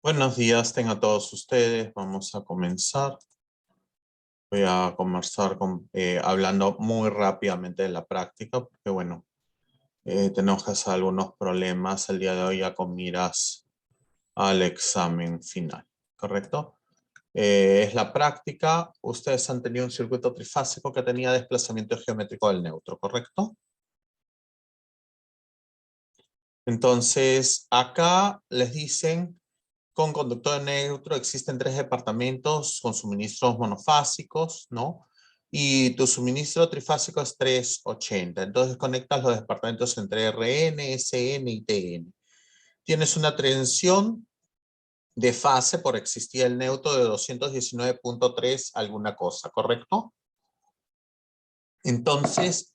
Buenos días, tengan todos ustedes. Vamos a comenzar. Voy a comenzar hablando muy rápidamente de la práctica, porque bueno, tenemos que hacer algunos problemas el día de hoy ya con miras al examen final, ¿correcto? Es la práctica. Ustedes han tenido un circuito trifásico que tenía desplazamiento geométrico del neutro, ¿correcto? Entonces, acá les dicen, con conductor neutro existen 3 departamentos con suministros monofásicos, ¿no? Y tu suministro trifásico es 380. Entonces conectas los departamentos entre RN, SN y TN. Tienes una tensión de fase por existir el neutro de 219.3 alguna cosa, ¿correcto? Entonces,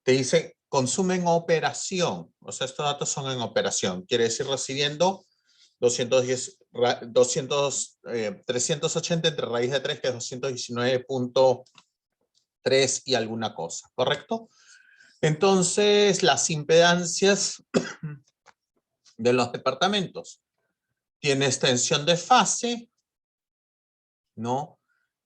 te dice, consumen operación. O sea, estos datos son en operación. Quiere decir recibiendo 380 entre raíz de 3, que es 219.3 y alguna cosa, ¿correcto? Entonces, las impedancias de los departamentos. Tienes tensión de fase, ¿no?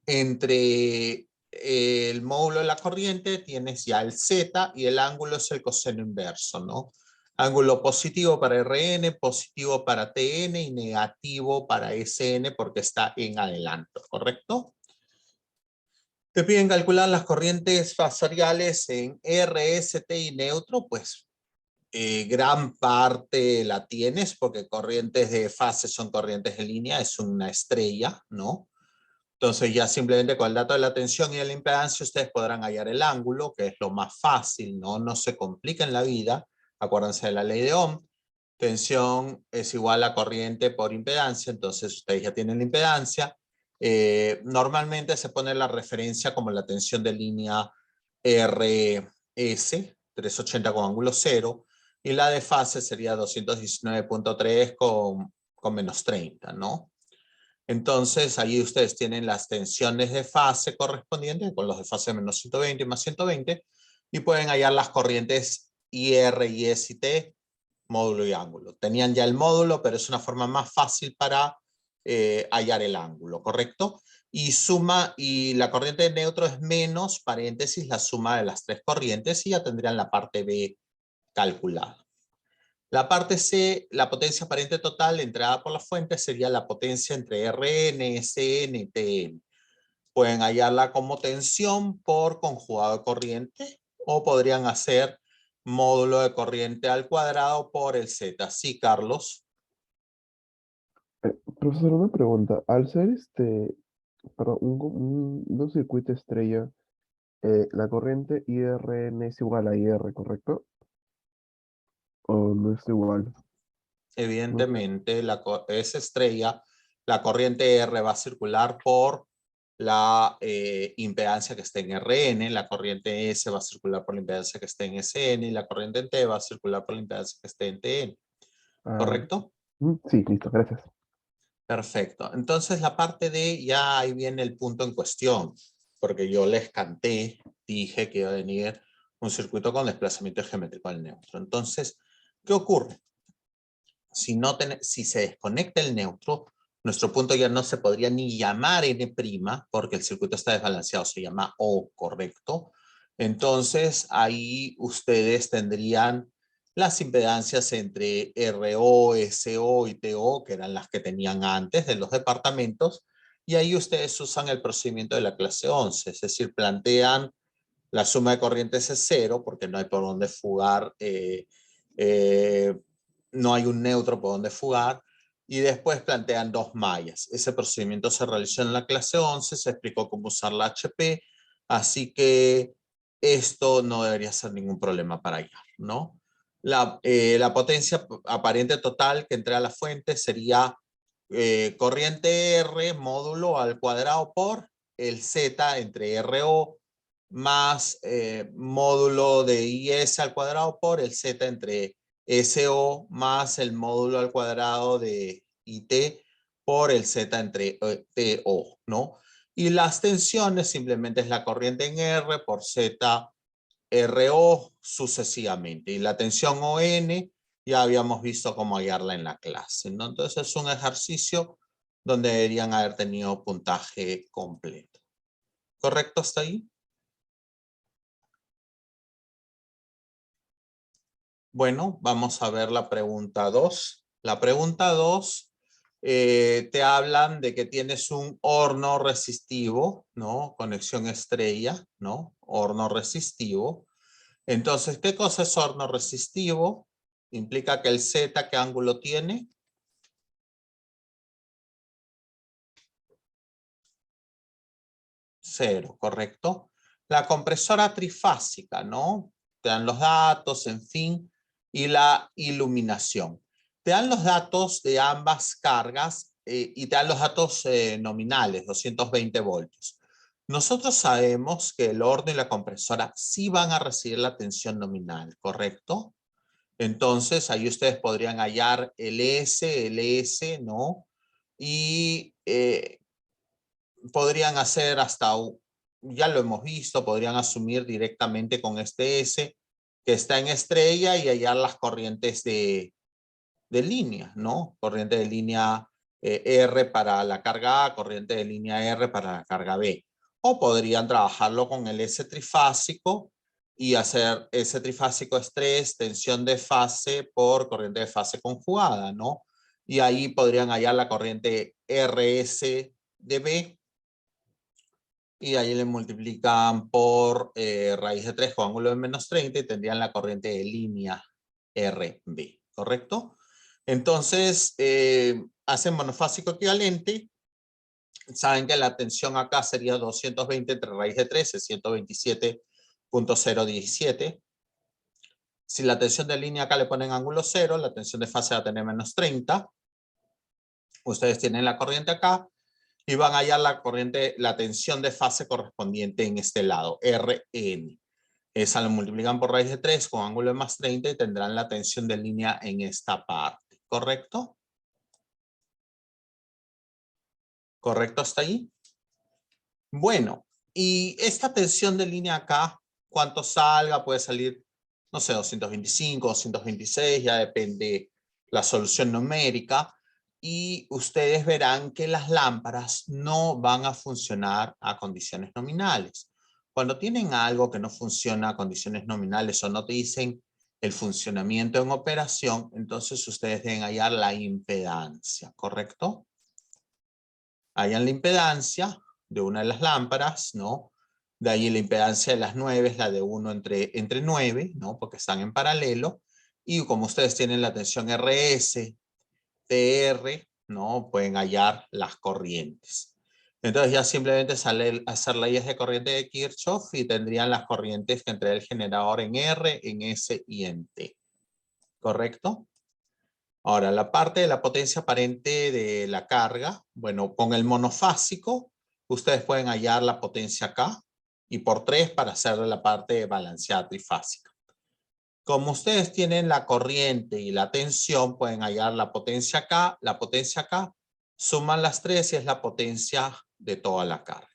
Entre el módulo de la corriente tienes ya el Z y el ángulo es el coseno inverso, ¿no? Ángulo positivo para RN, positivo para TN y negativo para SN porque está en adelanto, ¿correcto? Te piden calcular las corrientes fasoriales en RST y neutro, pues gran parte la tienes porque corrientes de fase son corrientes de línea, es una estrella, ¿no? Entonces ya simplemente con el dato de la tensión y de la impedancia ustedes podrán hallar el ángulo, que es lo más fácil, ¿no? No se compliquen la vida. Acuérdense de la ley de Ohm. Tensión es igual a corriente por impedancia, entonces ustedes ya tienen la impedancia. Normalmente se pone la referencia como la tensión de línea RS, 380 con ángulo 0, y la de fase sería 219.3 con menos 30, ¿no? Entonces, ahí ustedes tienen las tensiones de fase correspondientes, con los de fase menos 120 más 120, y pueden hallar las corrientes IR y ST, módulo y ángulo. Tenían ya el módulo, pero es una forma más fácil para hallar el ángulo, ¿correcto? Y la corriente de neutro es menos, paréntesis, la suma de las 3 corrientes, y ya tendrían la parte B calculada. La parte C, la potencia aparente total entrada por la fuente sería la potencia entre RN, SN y TN. Pueden hallarla como tensión por conjugado de corriente o podrían hacer módulo de corriente al cuadrado por el Z. Sí, Carlos. Profesor, una pregunta. Al ser perdón, un circuito estrella, la corriente IRN es igual a IR, ¿correcto? ¿O no es igual? No sé. Evidentemente, es estrella, la corriente R va a circular por la impedancia que esté en RN, la corriente S va a circular por la impedancia que esté en SN y la corriente en T va a circular por la impedancia que esté en TN. Ah, ¿Correcto? sí, listo, gracias. Perfecto. Entonces la parte D ya ahí viene el punto en cuestión, porque yo les canté, dije que iba a venir un circuito con desplazamiento geométrico al neutro. Entonces, ¿qué ocurre? Si se desconecta el neutro, nuestro punto ya no se podría ni llamar N', porque el circuito está desbalanceado, se llama O, ¿correcto? Entonces, ahí ustedes tendrían las impedancias entre RO, SO y TO, que eran las que tenían antes de los departamentos, y ahí ustedes usan el procedimiento de la clase 11, es decir, plantean la suma de corrientes es 0, porque no hay por dónde fugar, eh, no hay un neutro por donde fugar, y después plantean 2 mallas. Ese procedimiento se realizó en la clase 11, se explicó cómo usar la HP, así que esto no debería ser ningún problema para hallar, ¿no? La potencia aparente total que entra a la fuente sería corriente R módulo al cuadrado por el Z entre RO más módulo de IS al cuadrado por el Z entre SO más el módulo al cuadrado de IT por el Z entre TO, ¿no? Y las tensiones simplemente es la corriente en R por Z RO sucesivamente. Y la tensión ON Ya habíamos visto cómo hallarla en la clase, ¿no? Entonces es un ejercicio donde deberían haber tenido puntaje completo. ¿Correcto hasta ahí? Bueno, vamos a ver la pregunta 2. La pregunta 2 te hablan de que tienes un horno resistivo, ¿no? Conexión estrella, ¿no? Horno resistivo. Entonces, ¿qué cosa es horno resistivo? Implica que el Z, ¿qué ángulo tiene? Cero, ¿correcto? La compresora trifásica, ¿no? Te dan los datos, en fin, y la iluminación. Te dan los datos de ambas cargas y te dan los datos nominales, 220 voltios. Nosotros sabemos que el horno y la compresora sí van a recibir la tensión nominal, ¿correcto? Entonces, ahí ustedes podrían hallar el S, ¿no? Y podrían hacer hasta, ya lo hemos visto, podrían asumir directamente con este S que está en estrella y hallar las corrientes de línea, ¿no? Corriente de línea R para la carga A, corriente de línea R para la carga B. O podrían trabajarlo con el S trifásico y hacer S trifásico estrés, tensión de fase por corriente de fase conjugada, ¿no? Y ahí podrían hallar la corriente RS de B y ahí le multiplican por raíz de 3 con ángulo de menos 30 y tendrían la corriente de línea RB, ¿correcto? Entonces, hacen monofásico equivalente. Saben que la tensión acá sería 220 entre raíz de 13, 127.017. Si la tensión de línea acá le ponen ángulo 0, la tensión de fase va a tener menos 30. Ustedes tienen la corriente acá y van a hallar la corriente, la tensión de fase correspondiente en este lado, Rn. Esa lo multiplican por raíz de 3 con ángulo de más 30 y tendrán la tensión de línea en esta parte. ¿Correcto? ¿Correcto hasta ahí? Bueno, y esta tensión de línea acá, ¿cuánto salga? Puede salir, no sé, 225, 226, ya depende la solución numérica. Y ustedes verán que las lámparas no van a funcionar a condiciones nominales. Cuando tienen algo que no funciona a condiciones nominales o no te dicen el funcionamiento en operación, entonces ustedes deben hallar la impedancia, ¿correcto? Hallan la impedancia de una de las lámparas, ¿no? De ahí la impedancia de las 9 es la de 1 entre 9, ¿no? Porque están en paralelo. Y como ustedes tienen la tensión RS, TR, ¿no? Pueden hallar las corrientes. Entonces ya simplemente sale hacer leyes de corriente de Kirchhoff y tendrían las corrientes que entre el generador en R, en S y en T. ¿Correcto? Ahora, la parte de la potencia aparente de la carga, bueno, con el monofásico, ustedes pueden hallar la potencia acá y por 3 para hacer la parte balanceada trifásica. Como ustedes tienen la corriente y la tensión, pueden hallar la potencia acá, suman las 3 y es la potencia de toda la carga.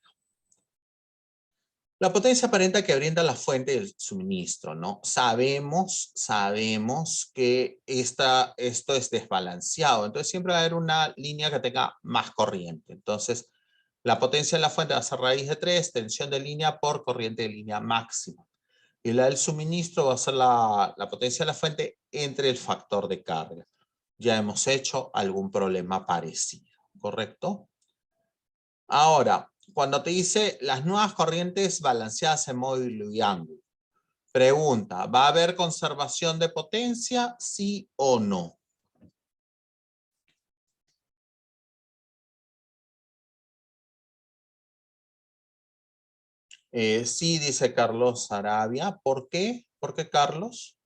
La potencia aparente que brinda la fuente del suministro, ¿no? Sabemos que esto es desbalanceado, entonces siempre va a haber una línea que tenga más corriente. Entonces, la potencia de la fuente va a ser raíz de 3, tensión de línea por corriente de línea máxima. Y la del suministro va a ser la potencia de la fuente entre el factor de carga. Ya hemos hecho algún problema parecido, ¿correcto? Ahora, cuando te dice las nuevas corrientes balanceadas en módulo y ángulo, pregunta, ¿va a haber conservación de potencia? ¿Sí o no? Sí, dice Carlos Arabia. ¿Por qué? ¿Por qué, Carlos?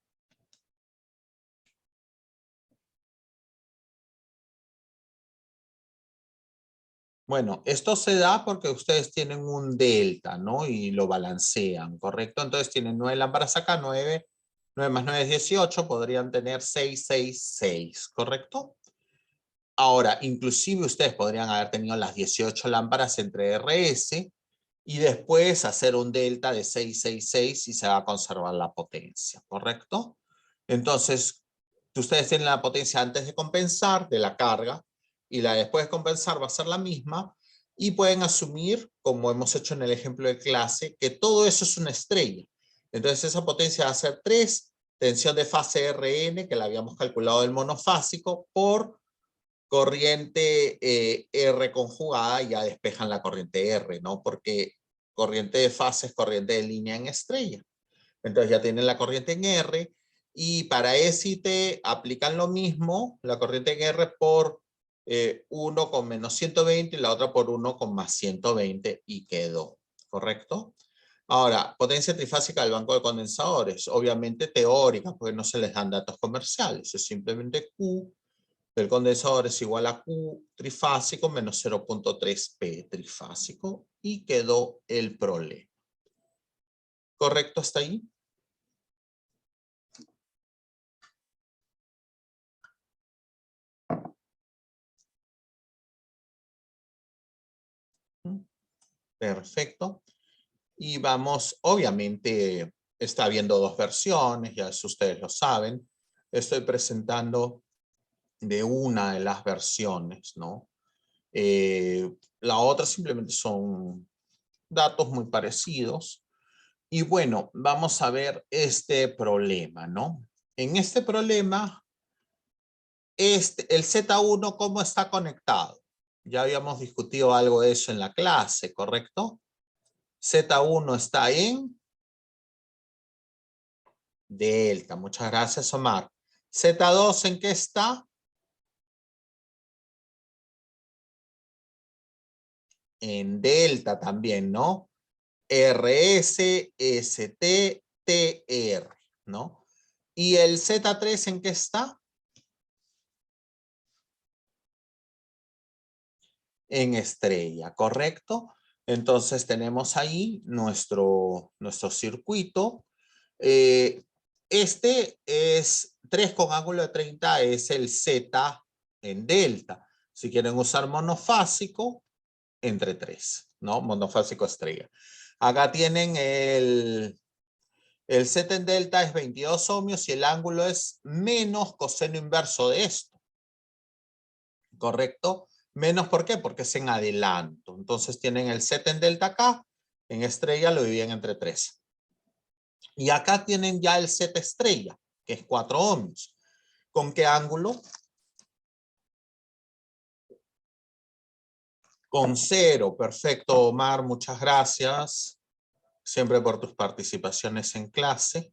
Bueno, esto se da porque ustedes tienen un delta, ¿no? Y lo balancean, ¿correcto? Entonces tienen 9 lámparas acá, 9 más 9 es 18, podrían tener 6, 6, 6, ¿correcto? Ahora, inclusive ustedes podrían haber tenido las 18 lámparas entre RS y después hacer un delta de 666 y se va a conservar la potencia, ¿correcto? Entonces, Ustedes tienen la potencia antes de compensar de la carga y la después de compensar va a ser la misma y pueden asumir, como hemos hecho en el ejemplo de clase, que todo eso es una estrella. Entonces esa potencia va a ser 3, tensión de fase Rn, que la habíamos calculado del monofásico, por corriente R conjugada, y ya despejan la corriente R, ¿no? Porque corriente de fase es corriente de línea en estrella. Entonces ya tienen la corriente en R, y para S y T aplican lo mismo, la corriente en R por 1 con menos 120 y la otra por 1 con más 120 y quedó, ¿correcto? Ahora, potencia trifásica del banco de condensadores, obviamente teórica, porque no se les dan datos comerciales, es simplemente Q del condensador es igual a Q trifásico menos 0.3 P trifásico y quedó el problema. ¿Correcto hasta ahí? Perfecto. Y vamos, obviamente, está habiendo dos versiones, ya eso ustedes lo saben. Estoy presentando de una de las versiones, ¿no? La otra simplemente son datos muy parecidos. Y bueno, vamos a ver este problema, ¿no? En este problema, el Z1, ¿cómo está conectado? Ya habíamos discutido algo de eso en la clase, ¿correcto? Z1 está en delta. Muchas gracias, Omar. Z2, ¿en qué está? En delta también, ¿no? RS, ST, TR, ¿no? ¿Y el Z3 en qué está? En estrella, ¿correcto? Entonces tenemos ahí nuestro circuito. Este es 3 con ángulo de 30, es el Z en delta. Si quieren usar monofásico, entre 3, ¿no? Monofásico estrella. Acá tienen el Z en delta es 22 ohmios y el ángulo es menos coseno inverso de esto, ¿correcto? Menos, ¿por qué? Porque es en adelanto. Entonces tienen el Z en delta acá, en estrella lo dividen entre 3. Y acá tienen ya el Z estrella, que es 4 ohmios. ¿Con qué ángulo? Con 0. Perfecto, Omar, muchas gracias. Siempre por tus participaciones en clase.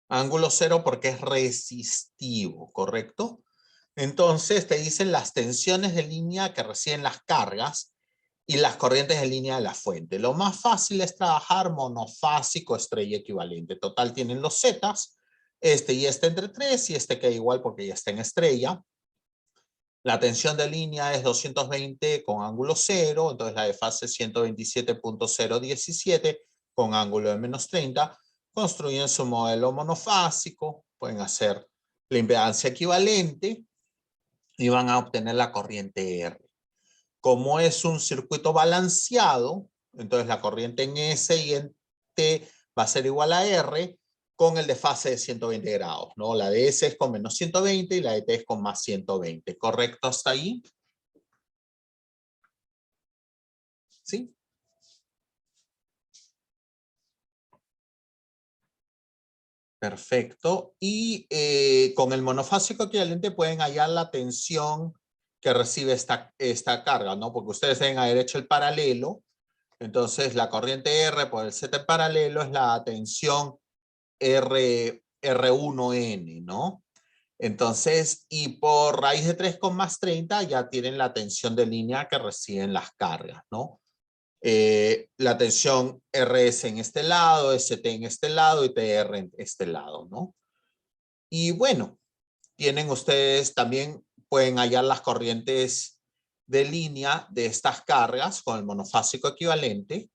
Ángulo 0 porque es resistivo, ¿correcto? Entonces te dicen las tensiones de línea que reciben las cargas y las corrientes de línea de la fuente. Lo más fácil es trabajar monofásico, estrella equivalente. Total tienen los zetas, este y este entre 3 y este queda igual porque ya está en estrella. La tensión de línea es 220 con ángulo 0, entonces la de fase es 127.017 con ángulo de menos 30. Construyen su modelo monofásico, pueden hacer la impedancia equivalente y van a obtener la corriente R. Como es un circuito balanceado, entonces la corriente en S y en T va a ser igual a R con el desfase de 120 grados, ¿no? La de S es con menos 120 y la de T es con más 120. ¿Correcto hasta ahí? ¿Sí? Perfecto. Y con el monofásico equivalente pueden hallar la tensión que recibe esta carga, ¿no? Porque ustedes deben haber hecho el paralelo. Entonces la corriente R por el Z en paralelo es la tensión R1N, ¿no? Entonces, y por raíz de 3 con más 30 ya tienen la tensión de línea que reciben las cargas, ¿no? La tensión RS en este lado, ST en este lado y TR en este lado, ¿no? Y bueno, tienen ustedes también, pueden hallar las corrientes de línea de estas cargas con el monofásico equivalente,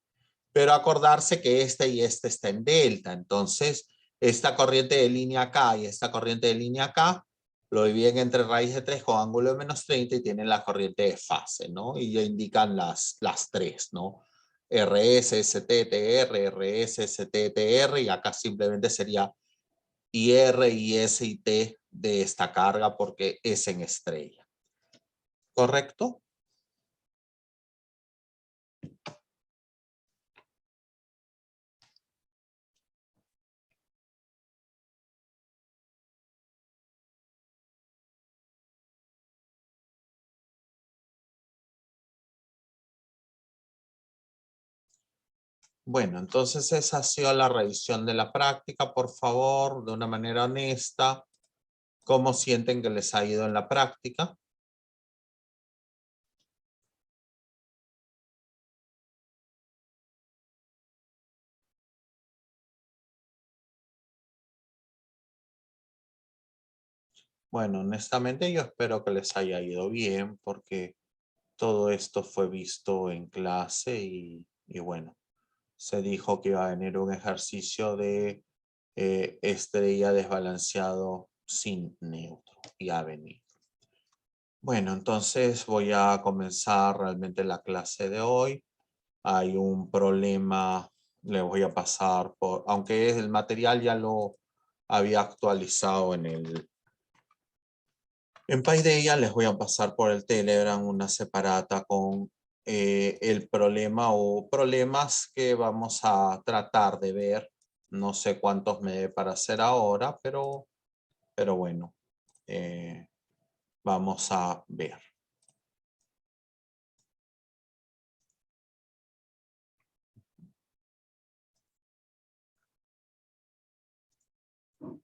pero acordarse que este y este está en delta. Entonces, esta corriente de línea acá y esta corriente de línea acá lo dividen entre raíz de 3 con ángulo de menos 30 y tienen la corriente de fase, ¿no? Y ya indican las 3, ¿no? RS, ST, TR, RS, ST, TR, y acá simplemente sería y R y S y T de esta carga porque es en estrella. ¿Correcto? Bueno, entonces esa ha sido la revisión de la práctica. Por favor, de una manera honesta, ¿cómo sienten que les ha ido en la práctica? Bueno, honestamente yo espero que les haya ido bien porque todo esto fue visto en clase y bueno, se dijo que iba a venir un ejercicio de estrella desbalanceado sin neutro y ha venido. Bueno, entonces voy a comenzar realmente la clase de hoy. Hay un problema, le voy a pasar por, aunque el material ya lo había actualizado en Paideia, les voy a pasar por el Telegram una separata con el problema o problemas que vamos a tratar de ver. No sé cuántos me dé para hacer ahora, pero bueno, vamos a ver.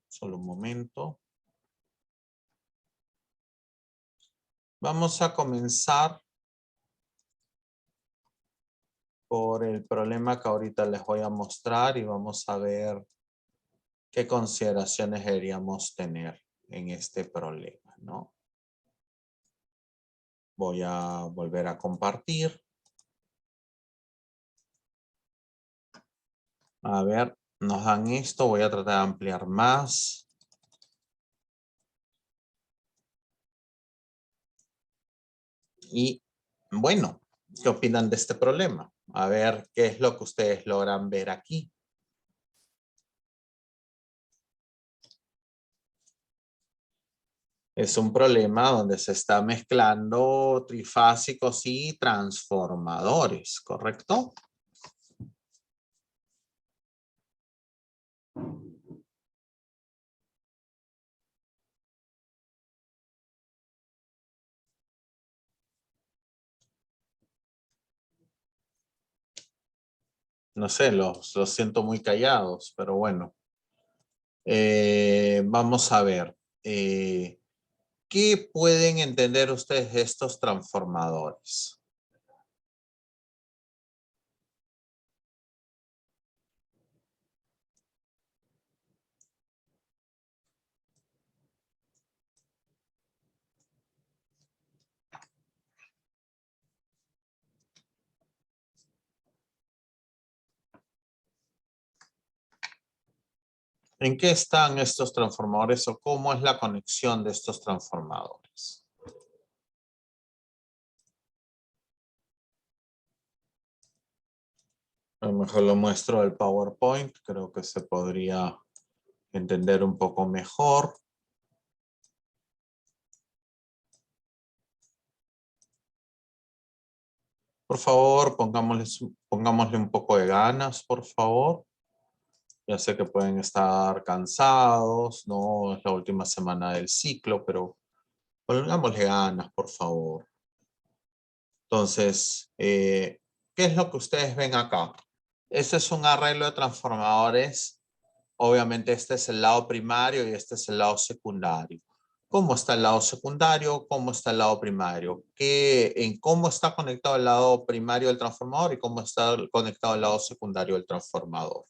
Solo un momento. Vamos a comenzar por el problema que ahorita les voy a mostrar y vamos a ver qué consideraciones deberíamos tener en este problema, ¿no? Voy a volver a compartir. A ver, nos dan esto. Voy a tratar de ampliar más. Y bueno, ¿qué opinan de este problema? A ver, ¿qué es lo que ustedes logran ver aquí? Es un problema donde se está mezclando trifásicos y transformadores, ¿correcto? No sé, los siento muy callados, pero bueno. Vamos a ver. ¿Qué pueden entender ustedes de estos transformadores? ¿En qué están estos transformadores o cómo es la conexión de estos transformadores? A lo mejor lo muestro el PowerPoint, creo que se podría entender un poco mejor. Por favor, pongámosle un poco de ganas, por favor. Ya sé que pueden estar cansados, no es la última semana del ciclo, pero pongámosle ganas, por favor. Entonces, ¿qué es lo que ustedes ven acá? Este es un arreglo de transformadores. Obviamente este es el lado primario y este es el lado secundario. ¿Cómo está el lado secundario? ¿Cómo está el lado primario? En cómo está conectado el lado primario del transformador y cómo está conectado el lado secundario del transformador.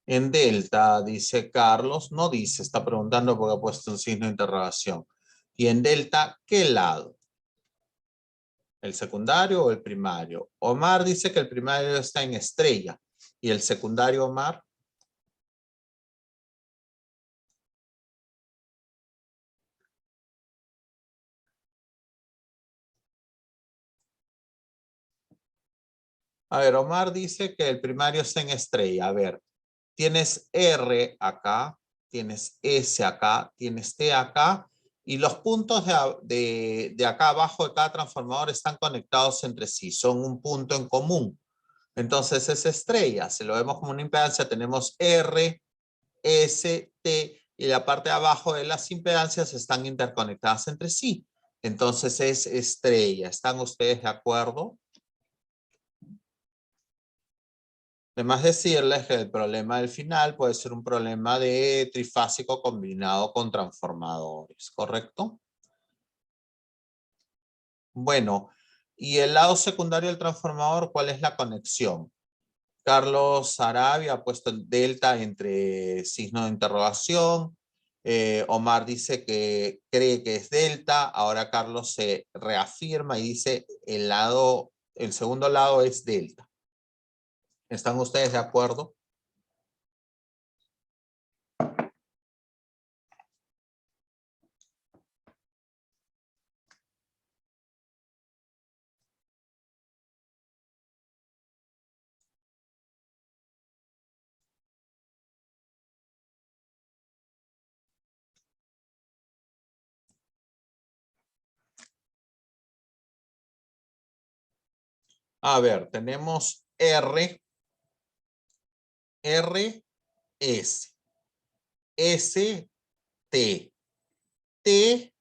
En delta, dice Carlos, no dice, está preguntando porque ha puesto un signo de interrogación. ¿Y en delta qué lado? ¿El secundario o el primario? Omar dice que el primario está en estrella. ¿Y el secundario, Omar? A ver, Omar dice que el primario está en estrella. A ver, tienes R acá, tienes S acá, tienes T acá, y los puntos de acá abajo de cada transformador están conectados entre sí, son un punto en común. Entonces es estrella, si lo vemos como una impedancia, tenemos R, S, T, y la parte de abajo de las impedancias están interconectadas entre sí. Entonces es estrella. ¿Están ustedes de acuerdo? Además decirles que el problema del final puede ser un problema de trifásico combinado con transformadores, ¿correcto? Bueno, y el lado secundario del transformador, ¿cuál es la conexión? Carlos Sarabia ha puesto el delta entre signo de interrogación. Omar dice que cree que es delta. Ahora Carlos se reafirma y dice el segundo lado es delta. ¿Están ustedes de acuerdo? A ver, tenemos R, S, S, T, T,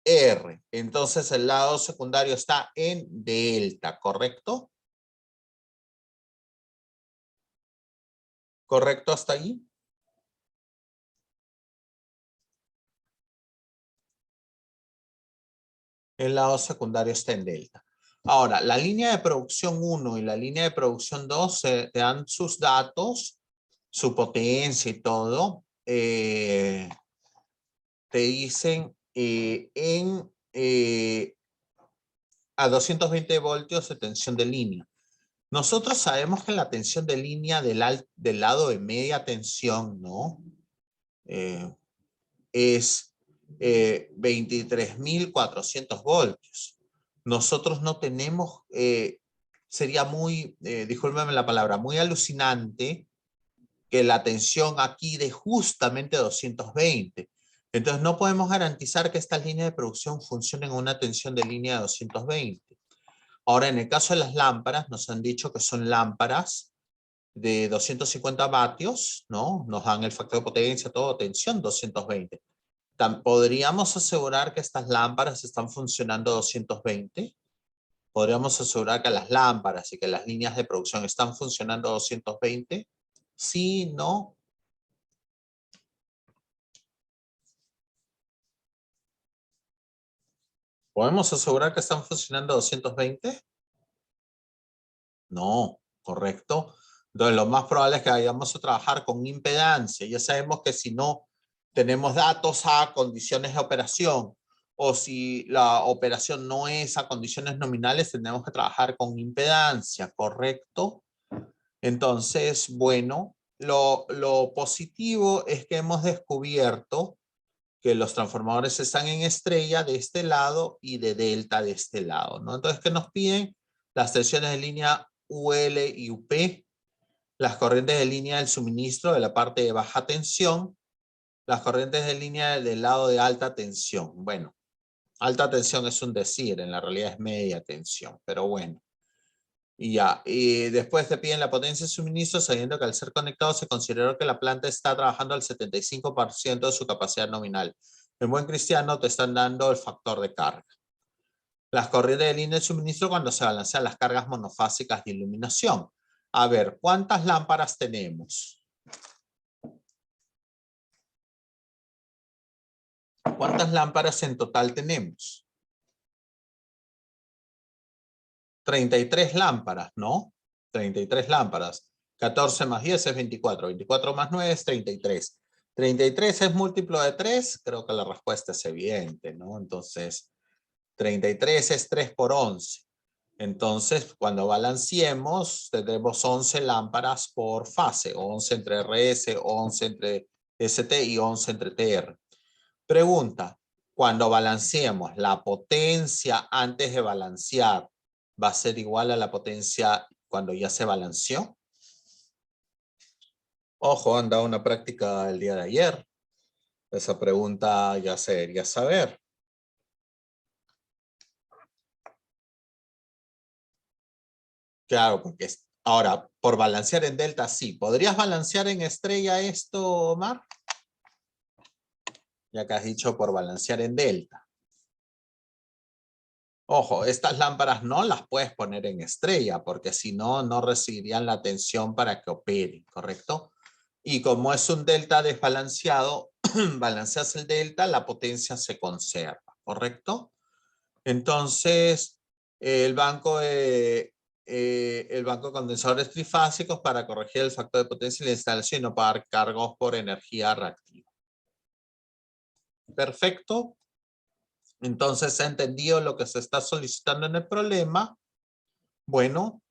R. Entonces el lado secundario está en delta, ¿correcto? ¿Correcto hasta ahí? El lado secundario está en delta. Ahora, la línea de producción 1 y la línea de producción 2 te dan sus datos, su potencia y todo. Te dicen a 220 voltios de tensión de línea. Nosotros sabemos que la tensión de línea del lado de media tensión, ¿no? Es 23.400 voltios. Nosotros no tenemos, sería muy, discúlpeme la palabra, muy alucinante que la tensión aquí de justamente 220. Entonces no podemos garantizar que estas líneas de producción funcionen en una tensión de línea de 220. Ahora, en el caso de las lámparas, nos han dicho que son lámparas de 250 vatios, ¿no? Nos dan el factor de potencia, todo, tensión 220. ¿Podríamos asegurar que estas lámparas están funcionando a 220? ¿Podríamos asegurar que las lámparas y que las líneas de producción están funcionando a 220? Sí, no. ¿Podemos asegurar que están funcionando a 220? No, correcto. Entonces, lo más probable es que vayamos a trabajar con impedancia. Ya sabemos que si no tenemos datos a condiciones de operación o si la operación no es a condiciones nominales, tenemos que trabajar con impedancia, ¿correcto? Entonces, bueno, lo positivo es que hemos descubierto que los transformadores están en estrella de este lado y de delta de este lado, ¿no? Entonces, ¿qué nos piden? Las tensiones de línea UL y UP, las corrientes de línea del suministro de la parte de baja tensión, las corrientes de línea del lado de alta tensión. Bueno, alta tensión es un decir, en la realidad es media tensión, pero bueno. Y ya, y después te piden la potencia de suministro, sabiendo que al ser conectado se consideró que la planta está trabajando al 75% de su capacidad nominal. En buen cristiano te están dando el factor de carga. Las corrientes de línea de suministro cuando se balancean las cargas monofásicas de iluminación. A ver, ¿cuántas lámparas tenemos? ¿Cuántas lámparas en total tenemos? 33 lámparas, ¿no? 33 lámparas. 14 más 10 es 24. 24 más 9 es 33. 33 es múltiplo de 3. Creo que la respuesta es evidente, ¿no? Entonces, 33 es 3 por 11. Entonces, cuando balanceemos, tendremos 11 lámparas por fase, 11 entre RS, 11 entre ST y 11 entre TR. Pregunta, cuando balanceemos, ¿la potencia antes de balancear va a ser igual a la potencia cuando ya se balanceó? Ojo, han dado una práctica el día de ayer. Esa pregunta ya se debería saber. Claro, porque ahora, por balancear en delta, sí. ¿Podrías balancear en estrella esto, Omar? Ya que has dicho por balancear en delta. Ojo, estas lámparas no las puedes poner en estrella, porque si no, no recibirían la tensión para que operen, ¿correcto? Y como es un delta desbalanceado, balanceas el delta, la potencia se conserva, ¿correcto? Entonces, el banco de condensadores trifásicos para corregir el factor de potencia y la instalación y no pagar cargos por energía reactiva. Perfecto. Entonces, ¿se ha entendido lo que se está solicitando en el problema? Bueno,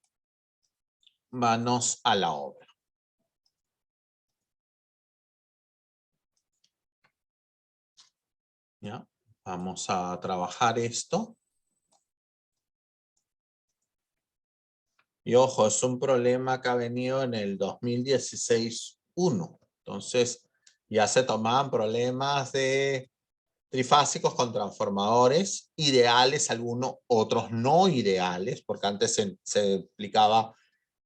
manos a la obra. ¿Ya? Vamos a trabajar esto. Y ojo, es un problema que ha venido en el 2016-1. Entonces, ya se tomaban problemas de trifásicos con transformadores ideales, algunos, otros no ideales, porque antes se explicaba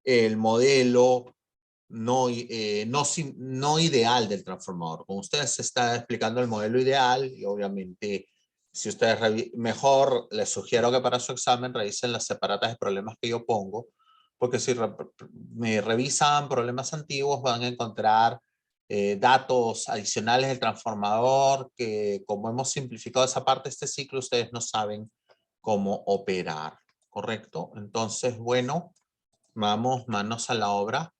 el modelo no ideal del transformador. Con ustedes se está explicando el modelo ideal y obviamente si ustedes mejor les sugiero que para su examen revisen las separatas de problemas que yo pongo, porque si me revisan problemas antiguos van a encontrar datos adicionales del transformador que como hemos simplificado esa parte de este ciclo ustedes no saben cómo operar, ¿correcto? Entonces, bueno, vamos manos a la obra.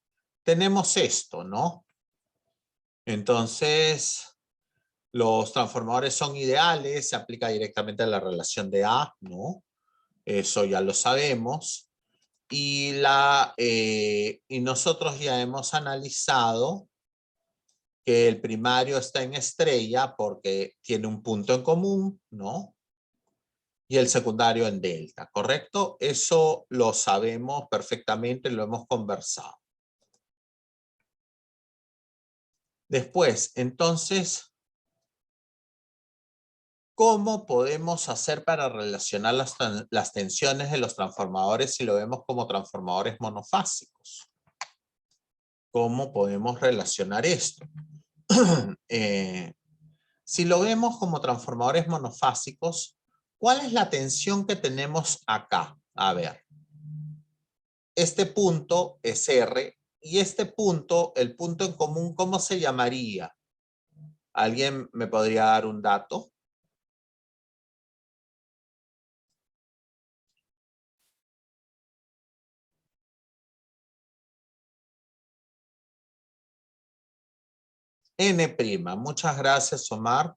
Tenemos esto, ¿no? Entonces, los transformadores son ideales, se aplica directamente a la relación de A, ¿no? Eso ya lo sabemos. Y nosotros ya hemos analizado que el primario está en estrella porque tiene un punto en común, ¿no? Y el secundario en delta, ¿correcto? Eso lo sabemos perfectamente, lo hemos conversado. Después, entonces, ¿cómo podemos hacer para relacionar las tensiones de los transformadores si lo vemos como transformadores monofásicos? ¿Cómo podemos relacionar esto? Si lo vemos como transformadores monofásicos, ¿cuál es la tensión que tenemos acá? A ver, este punto es R y este punto, el punto en común, ¿cómo se llamaría? ¿Alguien me podría dar un dato? N'. Muchas gracias, Omar.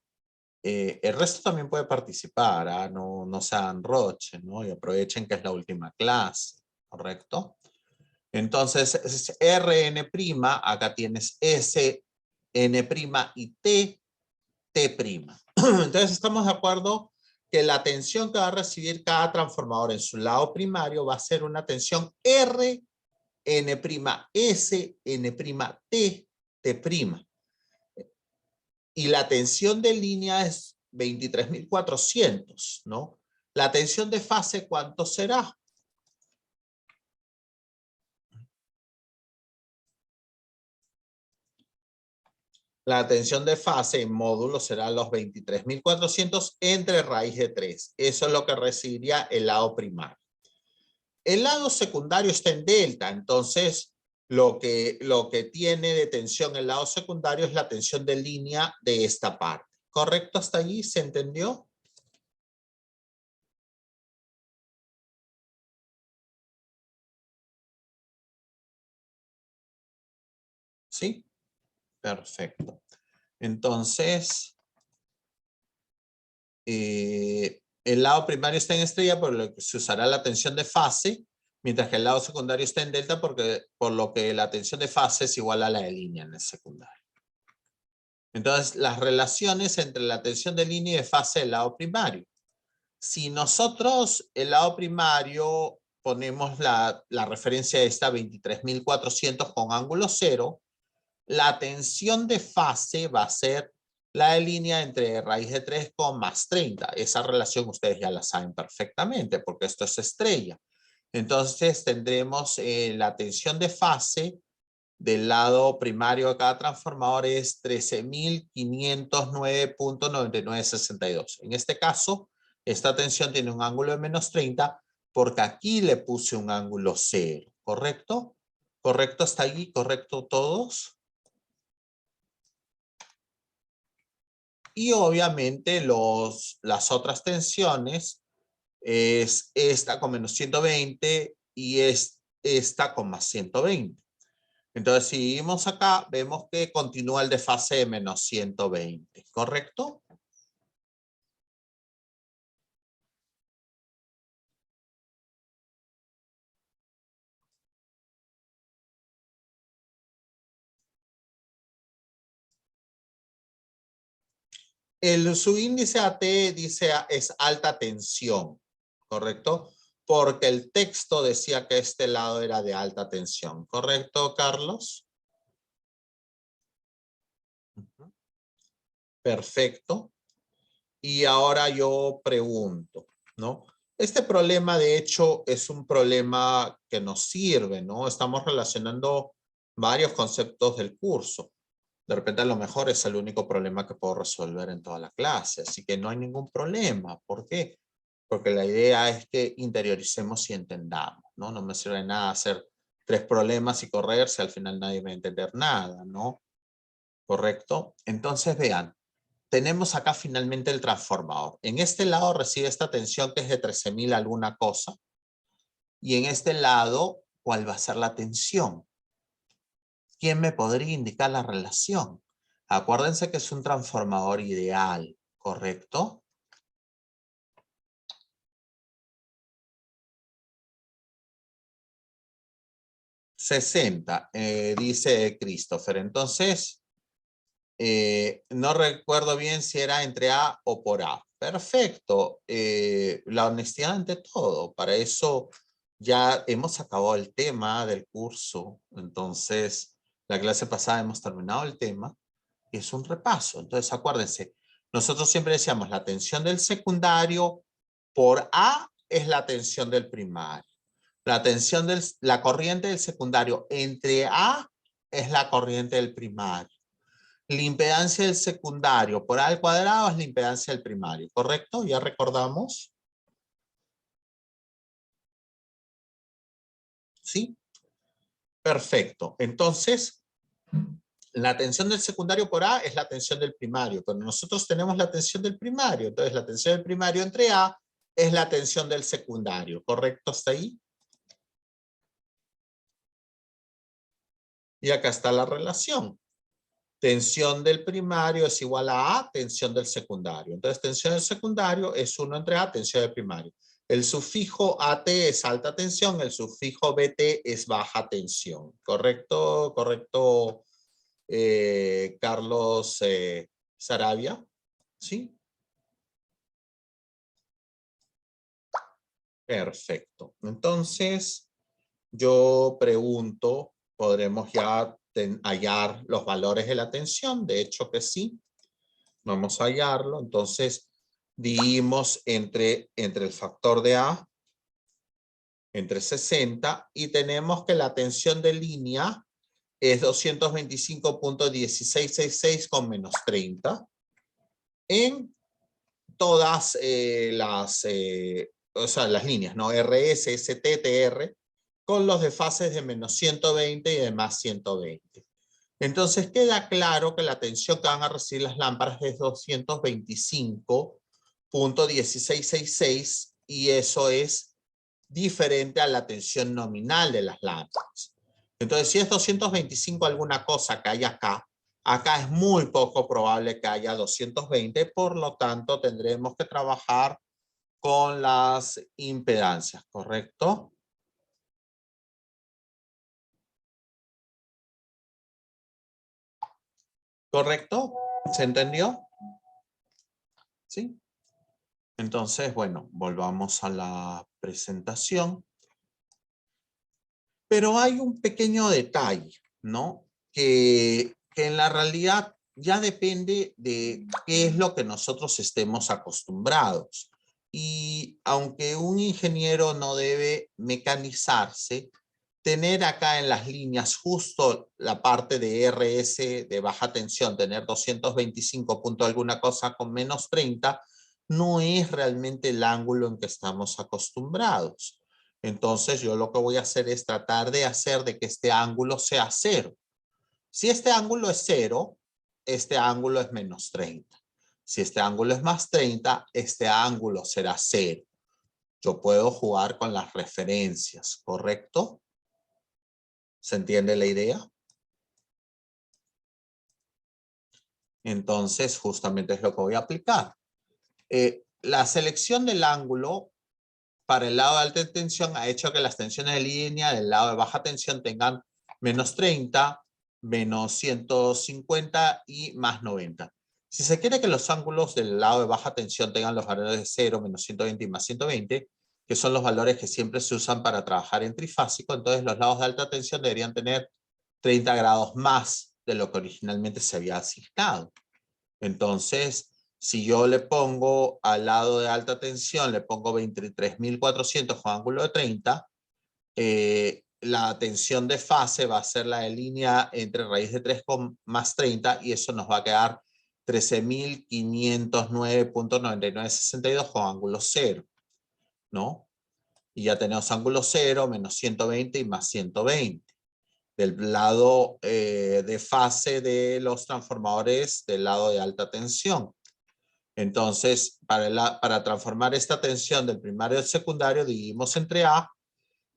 El resto también puede participar, ¿ah? No sean roche, ¿no? Y aprovechen que es la última clase, ¿correcto? Entonces, es Rn', acá tienes S, N' y T, T'. Entonces, estamos de acuerdo que la tensión que va a recibir cada transformador en su lado primario va a ser una tensión R, N', S, N', T, T'. Y la tensión de línea es 23.400, ¿no? La tensión de fase, ¿cuánto será? La tensión de fase en módulo será los 23.400 entre raíz de 3. Eso es lo que recibiría el lado primario. El lado secundario está en delta, entonces lo que tiene de tensión el lado secundario es la tensión de línea de esta parte. ¿Correcto hasta allí? ¿Se entendió? ¿Sí? Perfecto. Entonces, el lado primario está en estrella, por lo que se usará la tensión de fase, mientras que el lado secundario está en delta, por lo que la tensión de fase es igual a la de línea en el secundario. Entonces, las relaciones entre la tensión de línea y de fase del lado primario. Si nosotros, el lado primario, ponemos la referencia esta 23.400 con ángulo 0, la tensión de fase va a ser la de línea entre raíz de 3 con más 30. Esa relación ustedes ya la saben perfectamente porque esto es estrella. Entonces tendremos la tensión de fase del lado primario de cada transformador es 13.509.9962. En este caso, esta tensión tiene un ángulo de menos 30 porque aquí le puse un ángulo 0, ¿correcto? ¿Correcto hasta allí? ¿Correcto todos? Y obviamente las otras tensiones es esta con menos 120 y es esta con más 120. Entonces, si vimos acá, vemos que continúa el desfase de menos 120, ¿correcto? Su índice AT dice es alta tensión, ¿correcto? Porque el texto decía que este lado era de alta tensión, ¿correcto, Carlos? Perfecto. Y ahora yo pregunto, ¿no? Este problema, de hecho, es un problema que nos sirve, ¿no? Estamos relacionando varios conceptos del curso. De repente, a lo mejor es el único problema que puedo resolver en toda la clase, así que no hay ningún problema. ¿Por qué? Porque la idea es que interioricemos y entendamos, ¿no? No me sirve de nada hacer 3 problemas y correr si al final nadie va a entender nada, ¿no? ¿Correcto? Entonces, vean. Tenemos acá finalmente el transformador. En este lado recibe esta tensión que es de 13.000 alguna cosa. Y en este lado, ¿cuál va a ser la tensión? ¿Quién me podría indicar la relación? Acuérdense que es un transformador ideal, ¿correcto? $60, dice Christopher. Entonces, no recuerdo bien si era entre A o por A. Perfecto. La honestidad ante todo. Para eso ya hemos acabado el tema del curso. Entonces, la clase pasada hemos terminado el tema. Y es un repaso. Entonces, acuérdense. Nosotros siempre decíamos la tensión del secundario por A es la tensión del primario. La corriente del secundario entre A es la corriente del primario. La impedancia del secundario por A al cuadrado es la impedancia del primario, ¿correcto? ¿Ya recordamos? ¿Sí? Perfecto. Entonces, la tensión del secundario por A es la tensión del primario, pero nosotros tenemos la tensión del primario. Entonces, la tensión del primario entre A es la tensión del secundario, ¿correcto hasta ahí? Y acá está la relación. Tensión del primario es igual a tensión del secundario. Entonces, tensión del secundario es 1 entre A, tensión del primario. El sufijo AT es alta tensión, el sufijo BT es baja tensión. ¿Correcto? ¿Correcto, Carlos Sarabia? ¿Sí? Perfecto. Entonces, yo pregunto, ¿podremos ya hallar los valores de la tensión? De hecho que sí. Vamos a hallarlo. Entonces, dividimos entre el factor de A, entre 60, y tenemos que la tensión de línea es 225.1666 con menos 30 en todas las líneas, ¿no? RS, ST, TR, con los desfases de menos 120 y de más 120. Entonces queda claro que la tensión que van a recibir las lámparas es 225.1666 y eso es diferente a la tensión nominal de las lámparas. Entonces, si es 225 alguna cosa que hay acá, acá es muy poco probable que haya 220, por lo tanto tendremos que trabajar con las impedancias, ¿correcto? ¿Correcto? ¿Se entendió? ¿Sí? Entonces, bueno, volvamos a la presentación. Pero hay un pequeño detalle, ¿no? Que en la realidad ya depende de qué es lo que nosotros estemos acostumbrados. Y aunque un ingeniero no debe mecanizarse, tener acá en las líneas justo la parte de RS de baja tensión, tener 225 punto alguna cosa con menos 30, no es realmente el ángulo en que estamos acostumbrados. Entonces yo lo que voy a hacer es tratar de hacer de que este ángulo sea cero. Si este ángulo es cero, este ángulo es menos 30. Si este ángulo es más 30, este ángulo será cero. Yo puedo jugar con las referencias, ¿correcto? ¿Se entiende la idea? Entonces, justamente es lo que voy a aplicar. La selección del ángulo para el lado de alta tensión ha hecho que las tensiones de línea del lado de baja tensión tengan menos 30, menos 150 y más 90. Si se quiere que los ángulos del lado de baja tensión tengan los valores de 0, menos 120 y más 120, que son los valores que siempre se usan para trabajar en trifásico, entonces los lados de alta tensión deberían tener 30 grados más de lo que originalmente se había asignado. Entonces, si yo le pongo al lado de alta tensión, le pongo 23.400 con ángulo de 30, la tensión de fase va a ser la de línea entre raíz de 3 con más 30 y eso nos va a quedar 13.509.9962 con ángulo 0, ¿no? Y ya tenemos ángulo 0, menos 120 y más 120. Del lado de fase de los transformadores del lado de alta tensión. Entonces, para transformar esta tensión del primario al secundario, dividimos entre A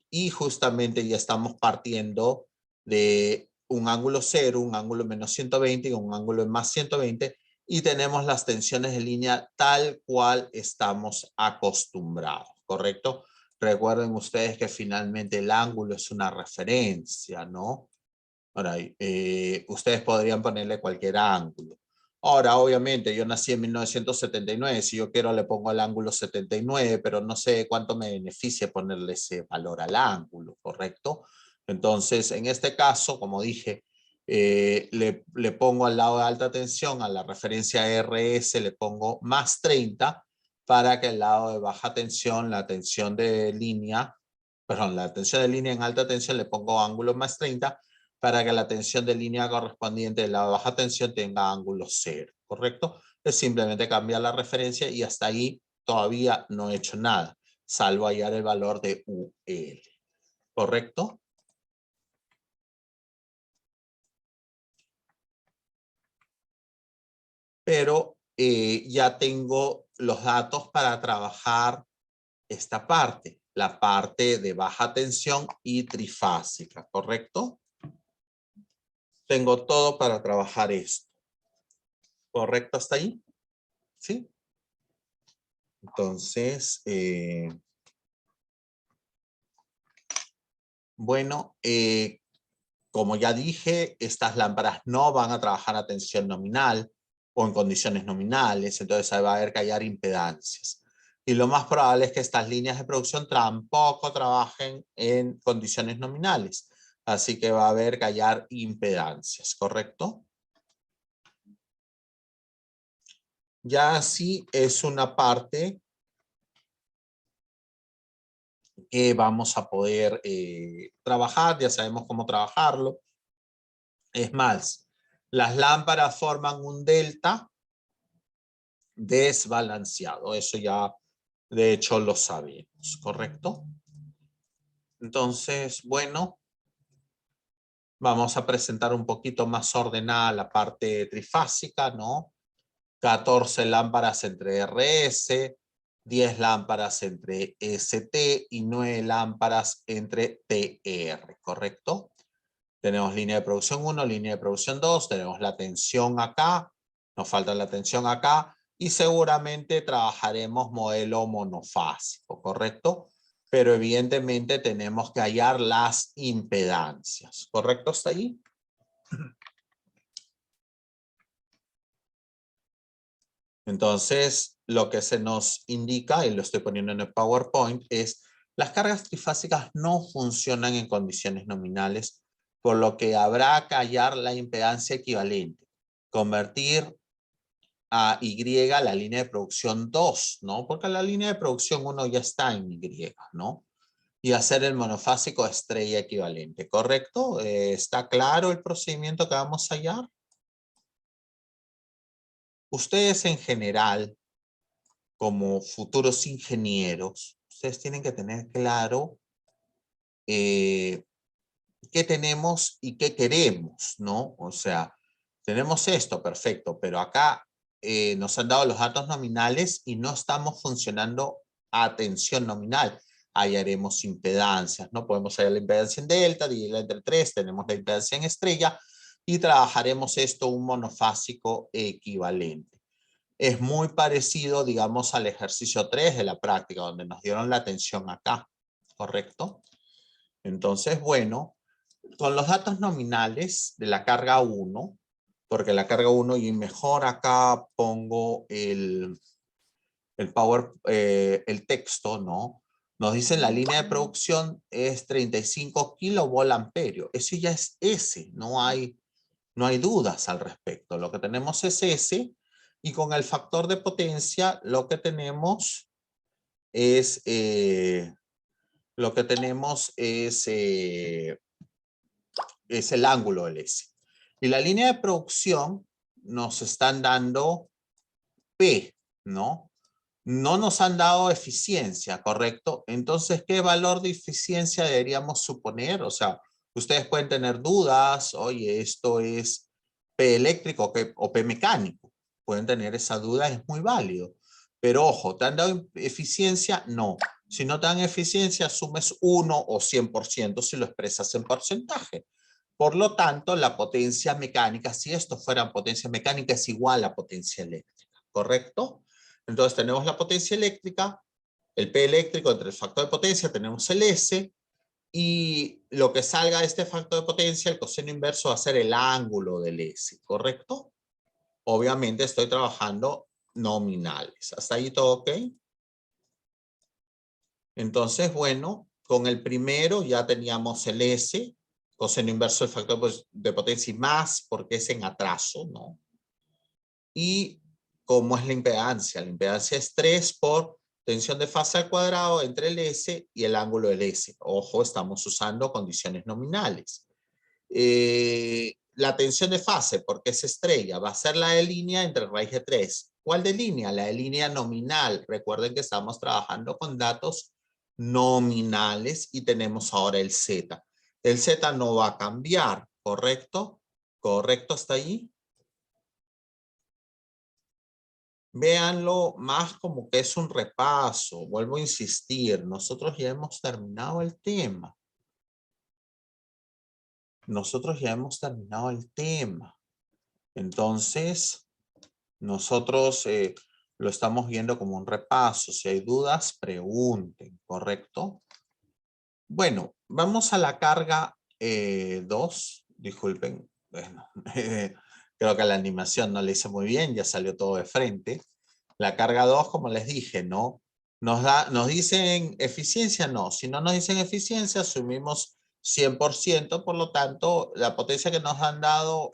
y justamente ya estamos partiendo de un ángulo 0, un ángulo menos 120 y un ángulo más 120 y tenemos las tensiones de línea tal cual estamos acostumbrados, ¿correcto? Recuerden ustedes que finalmente el ángulo es una referencia, ¿no? Ahora, ustedes podrían ponerle cualquier ángulo. Ahora, obviamente, yo nací en 1979, si yo quiero le pongo el ángulo 79, pero no sé cuánto me beneficia ponerle ese valor al ángulo, ¿correcto? Entonces, en este caso, como dije, le pongo al lado de alta tensión, a la referencia RS, le pongo más 30, para que al lado de baja tensión, la tensión de línea, perdón, la tensión de línea en alta tensión le pongo ángulo más 30, para que la tensión de línea correspondiente de la baja tensión tenga ángulo 0, ¿correcto? Es simplemente cambiar la referencia y hasta ahí todavía no he hecho nada, salvo hallar el valor de UL, ¿correcto? Pero ya tengo los datos para trabajar esta parte, la parte de baja tensión y trifásica, ¿correcto? Tengo todo para trabajar esto. ¿Correcto hasta ahí? ¿Sí? Entonces, bueno, como ya dije, estas lámparas no van a trabajar a tensión nominal o en condiciones nominales, entonces ahí va a haber que hallar impedancias. Y lo más probable es que estas líneas de producción tampoco trabajen en condiciones nominales. Así que va a haber que hallar impedancias, ¿correcto? Ya así es una parte que vamos a poder trabajar, ya sabemos cómo trabajarlo. Es más, las lámparas forman un delta desbalanceado, eso ya de hecho lo sabemos, ¿correcto? Entonces, bueno, vamos a presentar un poquito más ordenada la parte trifásica, ¿no? 14 lámparas entre RS, 10 lámparas entre ST y 9 lámparas entre TR, ¿correcto? Tenemos línea de producción 1, línea de producción 2, tenemos la tensión acá, nos falta la tensión acá, y seguramente trabajaremos modelo monofásico, ¿correcto? Pero evidentemente tenemos que hallar las impedancias, ¿correcto hasta ahí? Entonces, lo que se nos indica, y lo estoy poniendo en el PowerPoint, es las cargas trifásicas no funcionan en condiciones nominales, por lo que habrá que hallar la impedancia equivalente, convertir a Y la línea de producción 2, ¿no? Porque la línea de producción 1 ya está en Y, ¿no? Y hacer el monofásico estrella equivalente, ¿correcto? ¿Está claro el procedimiento que vamos a hallar? Ustedes en general, como futuros ingenieros, ustedes tienen que tener claro qué tenemos y qué queremos, ¿no? O sea, tenemos esto, perfecto, pero acá nos han dado los datos nominales y no estamos funcionando a tensión nominal. Hallaremos impedancias, ¿no? Podemos hallar la impedancia en delta, dividirla entre 3, tenemos la impedancia en estrella y trabajaremos esto un monofásico equivalente. Es muy parecido, digamos, al ejercicio 3 de la práctica, donde nos dieron la tensión acá, ¿correcto? Entonces, bueno, con los datos nominales de la carga 1, porque la carga 1 y mejor acá pongo el texto, ¿no? Nos dicen la línea de producción es 35 kilovolt-amperios. Eso ya es S, no hay dudas al respecto. Lo que tenemos es S y con el factor de potencia lo que tenemos es es el ángulo del S. Y la línea de producción nos están dando P, ¿no? No nos han dado eficiencia, ¿correcto? Entonces, ¿qué valor de eficiencia deberíamos suponer? O sea, ustedes pueden tener dudas, oye, esto es P eléctrico o P mecánico. Pueden tener esa duda, es muy válido. Pero ojo, ¿te han dado eficiencia? No. Si no te dan eficiencia, asumes 1 o 100% si lo expresas en porcentaje. Por lo tanto, la potencia mecánica, si esto fuera potencia mecánica, es igual a potencia eléctrica, ¿correcto? Entonces tenemos la potencia eléctrica, el P eléctrico entre el factor de potencia, tenemos el S, y lo que salga de este factor de potencia, el coseno inverso va a ser el ángulo del S, ¿correcto? Obviamente estoy trabajando nominales. ¿Hasta ahí todo ok? Entonces, bueno, con el primero ya teníamos el S, coseno inverso del factor de potencia y más, porque es en atraso, ¿no? Y ¿cómo es la impedancia? La impedancia es 3 por tensión de fase al cuadrado entre el S y el ángulo del S. Ojo, estamos usando condiciones nominales. La tensión de fase, porque es estrella, va a ser la de línea entre raíz de 3. ¿Cuál de línea? La de línea nominal. Recuerden que estamos trabajando con datos nominales y tenemos ahora el Z. El Z no va a cambiar, ¿correcto? ¿Correcto hasta ahí? Véanlo más como que es un repaso. Vuelvo a insistir, nosotros ya hemos terminado el tema. Nosotros ya hemos terminado el tema. Entonces, nosotros lo estamos viendo como un repaso. Si hay dudas, pregunten, ¿correcto? Bueno, vamos a la carga 2. Disculpen, bueno, creo que la animación no la hice muy bien, ya salió todo de frente. La carga 2, como les dije, ¿no? Nos dicen eficiencia, no. Si no nos dicen eficiencia, asumimos 100%, por lo tanto, la potencia que nos han dado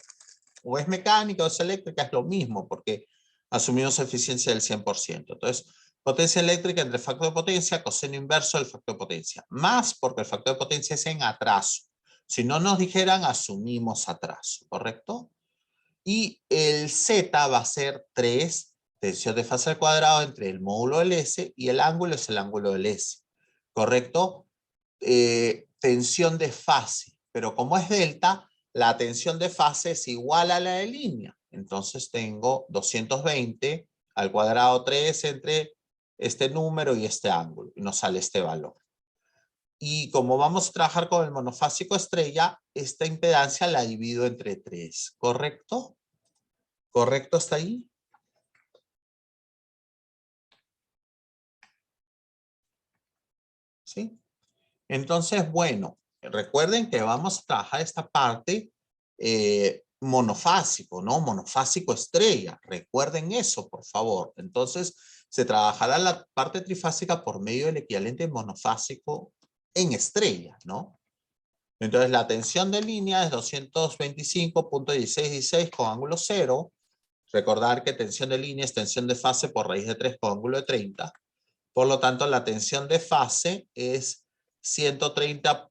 o es mecánica o es eléctrica, es lo mismo, porque asumimos eficiencia del 100%. Entonces, potencia eléctrica entre el factor de potencia, coseno inverso del factor de potencia. Más porque el factor de potencia es en atraso. Si no nos dijeran, asumimos atraso, ¿correcto? Y el Z va a ser 3, tensión de fase al cuadrado entre el módulo del S y el ángulo es el ángulo del S, ¿correcto? Tensión de fase, pero como es delta, la tensión de fase es igual a la de línea. Entonces tengo 220 al cuadrado 3 entre este número y este ángulo, y nos sale este valor. Y como vamos a trabajar con el monofásico estrella, esta impedancia la divido entre 3, ¿correcto? ¿Correcto hasta ahí? ¿sí? Entonces, bueno, recuerden que vamos a trabajar esta parte monofásico, ¿no? Monofásico estrella. Recuerden eso, por favor. Entonces, se trabajará la parte trifásica por medio del equivalente monofásico en estrella, ¿no? Entonces, la tensión de línea es 225.1616 con ángulo 0. Recordar que tensión de línea es tensión de fase por raíz de 3 con ángulo de 30. Por lo tanto, la tensión de fase es 130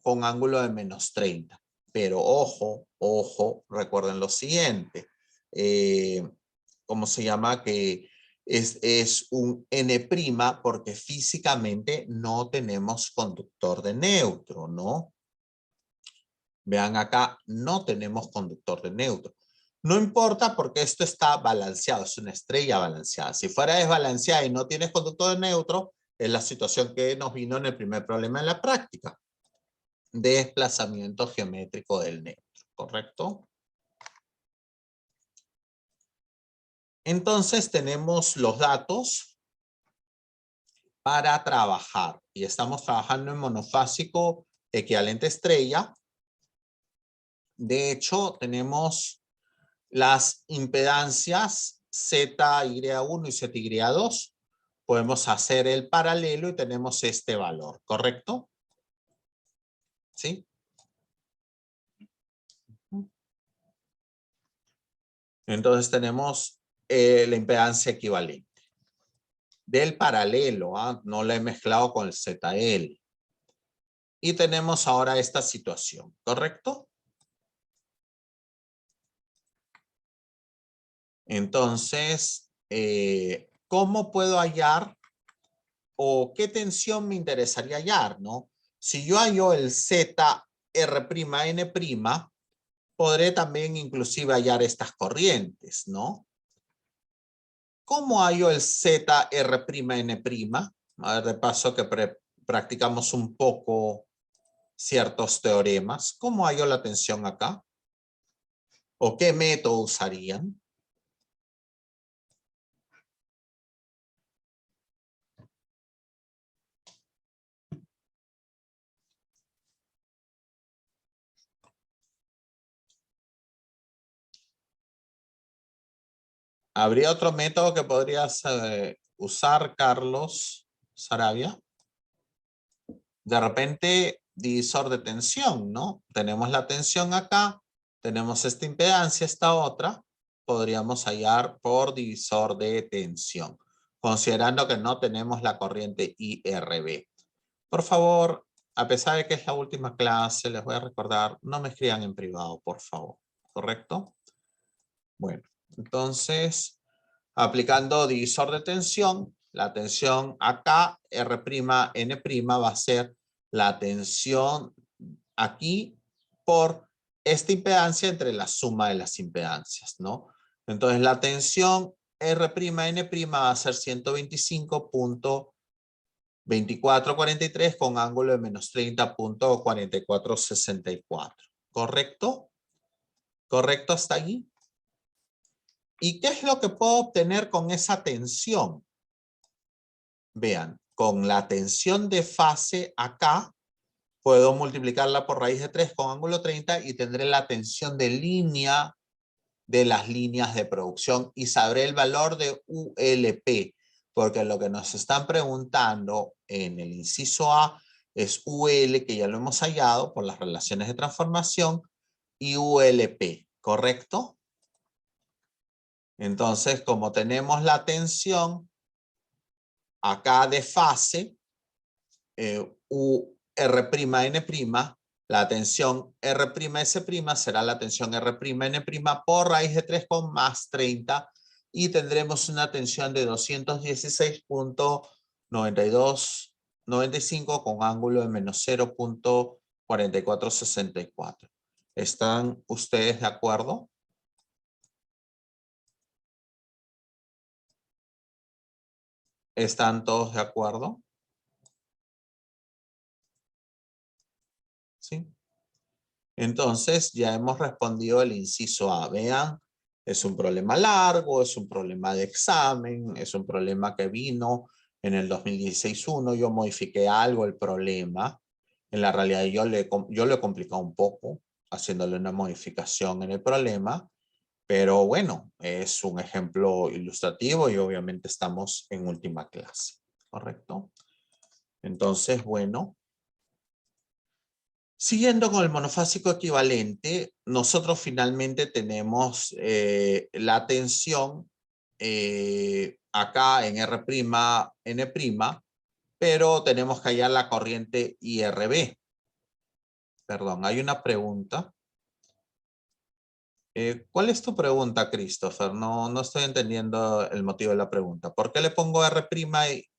con ángulo de menos 30. Pero ojo, ojo, recuerden lo siguiente. ¿Cómo se llama? Que es un N' porque físicamente no tenemos conductor de neutro, ¿no? Vean acá, no tenemos conductor de neutro. No importa porque esto está balanceado, es una estrella balanceada. Si fuera desbalanceada y no tienes conductor de neutro, es la situación que nos vino en el primer problema en la práctica. Desplazamiento geométrico del neutro, ¿correcto? Entonces tenemos los datos para trabajar y estamos trabajando en monofásico equivalente estrella. De hecho, tenemos las impedancias ZY1 y ZY2. Podemos hacer el paralelo y tenemos este valor, ¿correcto? ¿Sí? Entonces tenemos la impedancia equivalente. Del paralelo, no la he mezclado con el ZL. Y tenemos ahora esta situación, ¿correcto? Entonces, ¿cómo puedo hallar o qué tensión me interesaría hallar, no? Si yo hallo el ZR'N', podré también inclusive hallar estas corrientes, ¿no? ¿Cómo hallo el ZR'N'? A ver, de paso que practicamos un poco ciertos teoremas. ¿Cómo hallo la tensión acá? ¿O qué método usarían? ¿Habría otro método que podrías usar, Carlos Sarabia? De repente, divisor de tensión, ¿no? Tenemos la tensión acá, tenemos esta impedancia, esta otra. Podríamos hallar por divisor de tensión, considerando que no tenemos la corriente IRB. Por favor, a pesar de que es la última clase, les voy a recordar, no me escriban en privado, por favor. ¿Correcto? Bueno, entonces, aplicando divisor de tensión, la tensión acá, R'N' va a ser la tensión aquí por esta impedancia entre la suma de las impedancias, ¿no? Entonces, la tensión R'N' va a ser 125.2443 con ángulo de menos 30.4464. ¿Correcto? ¿Correcto hasta allí? ¿Y qué es lo que puedo obtener con esa tensión? Vean, con la tensión de fase acá, puedo multiplicarla por raíz de 3 con ángulo 30 y tendré la tensión de línea de las líneas de producción y sabré el valor de ULP, porque lo que nos están preguntando en el inciso A es UL, que ya lo hemos hallado por las relaciones de transformación, y ULP, ¿correcto? Entonces, como tenemos la tensión acá de fase, UR'N', la tensión R'S' será la tensión R'N' por raíz de 3 con más 30 y tendremos una tensión de 216.9295 con ángulo de menos 0.4464. ¿Están ustedes de acuerdo? ¿Están todos de acuerdo? ¿Sí? Entonces ya hemos respondido el inciso A. Vean, es un problema largo, es un problema de examen, es un problema que vino En el 2016-1 yo modifiqué algo el problema. En la realidad yo lo he complicado un poco, haciéndole una modificación en el problema. Pero bueno, es un ejemplo ilustrativo y obviamente estamos en última clase, ¿correcto? Entonces, bueno, siguiendo con el monofásico equivalente, nosotros finalmente tenemos la tensión acá en R', N', pero tenemos que hallar la corriente IRB. Perdón, hay una pregunta. ¿Cuál es tu pregunta, Christopher? No estoy entendiendo el motivo de la pregunta. ¿Por qué le pongo R' y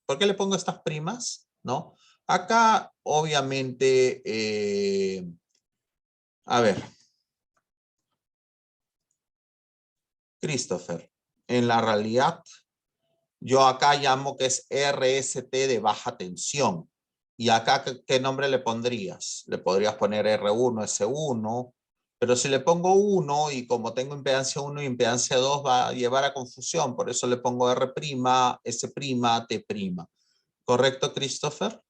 por qué le pongo estas primas? ¿No? Acá, obviamente, a ver, Christopher, en la realidad, yo acá llamo que es RST de baja tensión. ¿Y acá qué nombre le pondrías? Le podrías poner R1, S1, pero si le pongo 1 y como tengo impedancia 1 y impedancia 2 va a llevar a confusión, por eso le pongo R', S', T'. ¿Correcto, Christopher?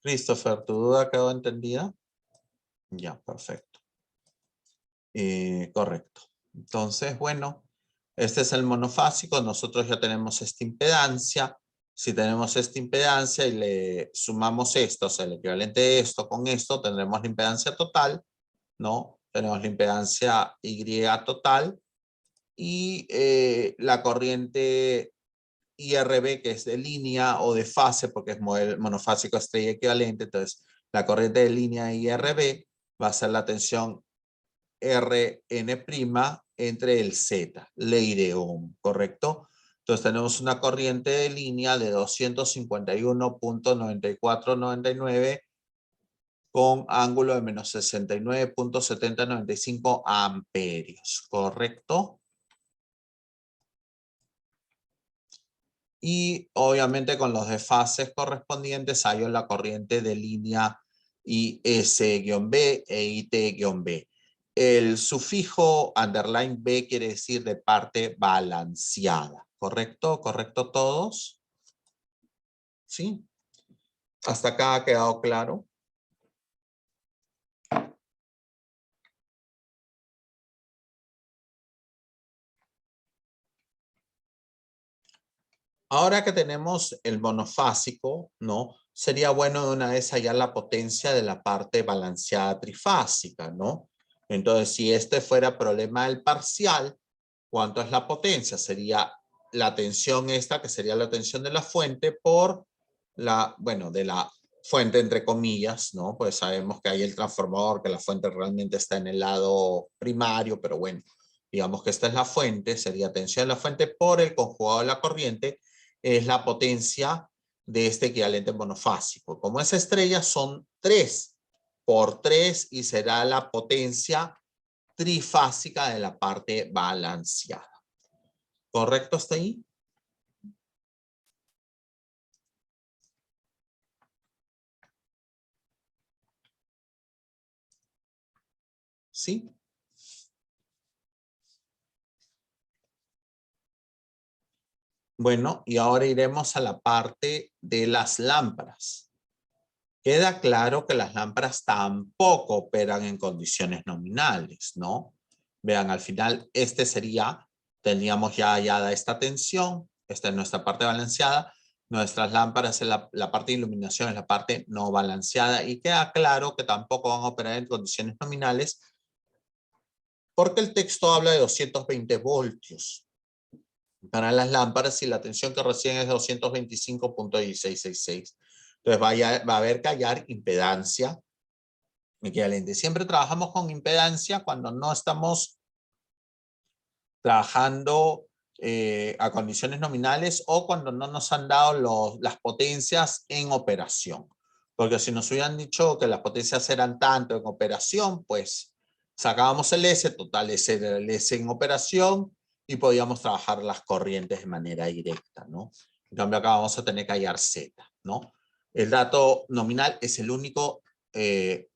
Christopher, ¿tu duda quedó entendida? Ya, perfecto. Correcto. Entonces, bueno, este es el monofásico. Nosotros ya tenemos esta impedancia. Si tenemos esta impedancia y le sumamos esto, o sea, el equivalente de esto con esto, tendremos la impedancia total, ¿no? Tenemos la impedancia Y total y la corriente IRB, que es de línea o de fase, porque es monofásico estrella equivalente. Entonces, la corriente de línea IRB va a ser la tensión Rn' entre el Z, ley de Ohm, ¿correcto? Entonces tenemos una corriente de línea de 251.9499 con ángulo de menos 69.7095 amperios, ¿correcto? Y obviamente con los desfases correspondientes hallo la corriente de línea IS-B e IT-B. El sufijo underline B quiere decir de parte balanceada. ¿Correcto? ¿Correcto todos? ¿Sí? ¿Hasta acá ha quedado claro? Ahora que tenemos el monofásico, ¿no? Sería bueno de una vez hallar la potencia de la parte balanceada trifásica, ¿no? Entonces, si este fuera problema del parcial, ¿cuánto es la potencia? Sería la tensión esta, que sería la tensión de la fuente por la, bueno, de la fuente entre comillas, ¿no? Pues sabemos que hay el transformador, que la fuente realmente está en el lado primario, pero bueno, digamos que esta es la fuente, sería tensión de la fuente por el conjugado de la corriente, es la potencia de este equivalente monofásico. Como esa estrella son 3 por 3 y será la potencia trifásica de la parte balanceada. ¿Correcto hasta ahí? ¿Sí? Bueno, y ahora iremos a la parte de las lámparas. Queda claro que las lámparas tampoco operan en condiciones nominales, ¿no? Vean, al final este sería, tendríamos ya hallada esta tensión, esta es nuestra parte balanceada, nuestras lámparas, la parte de iluminación es la parte no balanceada y queda claro que tampoco van a operar en condiciones nominales porque el texto habla de 220 voltios para las lámparas y la tensión que reciben es 225.1666. Entonces va a haber que hallar impedancia equivalente. Siempre trabajamos con impedancia cuando no estamos trabajando a condiciones nominales o cuando no nos han dado las potencias en operación. Porque si nos hubieran dicho que las potencias eran tanto en operación, pues sacábamos el S, total ese era el S en operación y podíamos trabajar las corrientes de manera directa, ¿no? En cambio acá vamos a tener que hallar Z, ¿no? El dato nominal es el único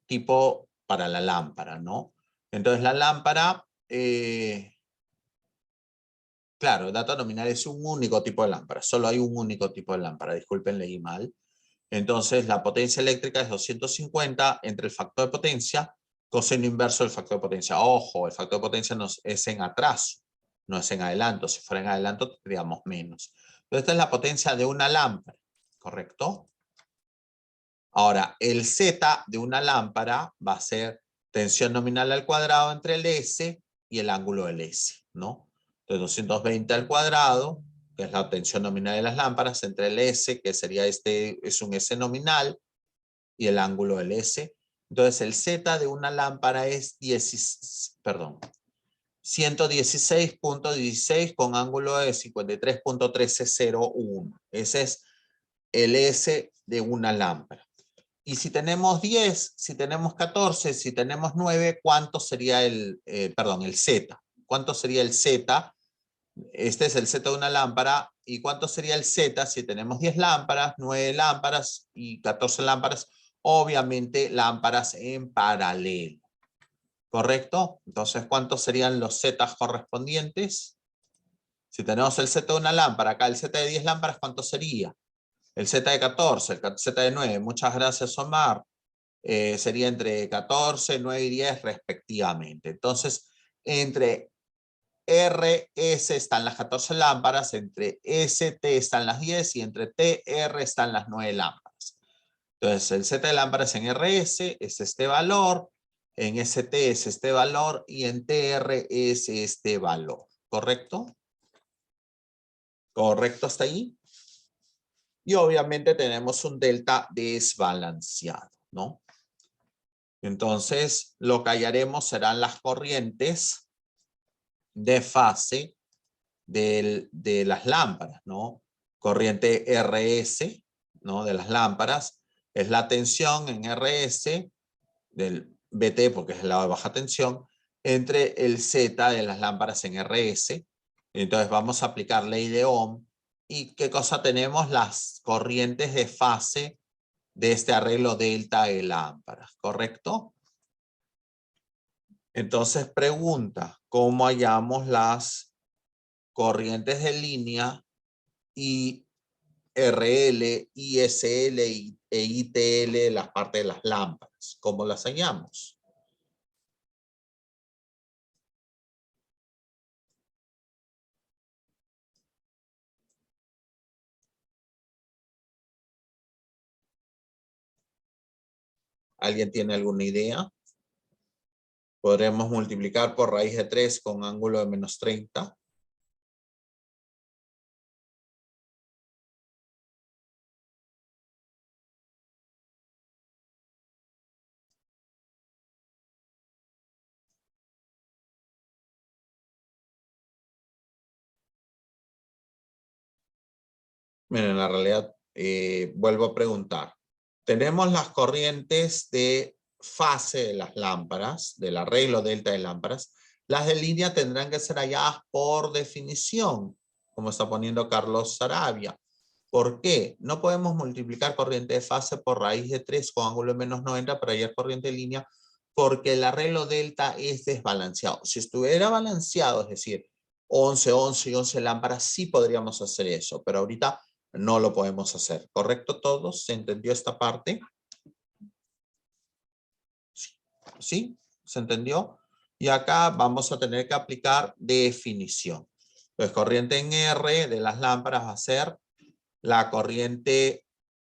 tipo para la lámpara, ¿no? Entonces la lámpara, claro, el dato nominal es un único tipo de lámpara. Solo hay un único tipo de lámpara. Disculpen, leí mal. Entonces la potencia eléctrica es 250 entre el factor de potencia, coseno inverso del factor de potencia. Ojo, el factor de potencia es en atraso, no es en adelanto. Si fuera en adelanto tendríamos menos. Entonces esta es la potencia de una lámpara, ¿correcto? Ahora, el Z de una lámpara va a ser tensión nominal al cuadrado entre el S y el ángulo del S, ¿no? Entonces 220 al cuadrado, que es la tensión nominal de las lámparas, entre el S, que sería es un S nominal, y el ángulo del S. Entonces el Z de una lámpara es 116.16 con ángulo de 53.1301. Ese es el S de una lámpara. Y si tenemos 10, si tenemos 14, si tenemos 9, ¿cuánto sería el Z? ¿Cuánto sería el Z? Este es el Z de una lámpara. ¿Y cuánto sería el Z si tenemos 10 lámparas, 9 lámparas y 14 lámparas? Obviamente lámparas en paralelo. ¿Correcto? Entonces, ¿cuántos serían los Z correspondientes? Si tenemos el Z de una lámpara, acá el Z de 10 lámparas, ¿cuánto sería? El Z de 14, el Z de 9. Muchas gracias, Omar. Sería entre 14, 9 y 10 respectivamente. Entonces, entre RS están las 14 lámparas, entre ST están las 10 y entre TR están las 9 lámparas. Entonces, el Z de lámparas en RS es este valor, en ST es este valor y en TR es este valor. ¿Correcto? ¿Correcto hasta ahí? Y obviamente tenemos un delta desbalanceado, ¿no? Entonces, lo que hallaremos serán las corrientes de fase de las lámparas, ¿no? Corriente RS, ¿no? De las lámparas, es la tensión en RS del BT, porque es el lado de baja tensión, entre el Z de las lámparas en RS. Entonces vamos a aplicar ley de Ohm. ¿Y qué cosa tenemos? Las corrientes de fase de este arreglo delta de lámparas, ¿correcto? Entonces pregunta, ¿cómo hallamos las corrientes de línea y RL, ISL e ITL de las partes de las lámparas? ¿Cómo las hallamos? ¿Alguien tiene alguna idea? Podremos multiplicar por raíz de 3 con ángulo de menos 30. Miren, en la realidad, vuelvo a preguntar. Tenemos las corrientes de fase de las lámparas, del arreglo delta de lámparas. Las de línea tendrán que ser halladas por definición, como está poniendo Carlos Sarabia. ¿Por qué? No podemos multiplicar corriente de fase por raíz de 3 con ángulo de menos 90 para hallar corriente de línea, porque el arreglo delta es desbalanceado. Si estuviera balanceado, es decir, 11, 11 y 11 lámparas, sí podríamos hacer eso, pero ahorita no lo podemos hacer. ¿Correcto todos? ¿Se entendió esta parte? ¿Sí? ¿Se entendió? Y acá vamos a tener que aplicar definición. Pues corriente en R de las lámparas va a ser la corriente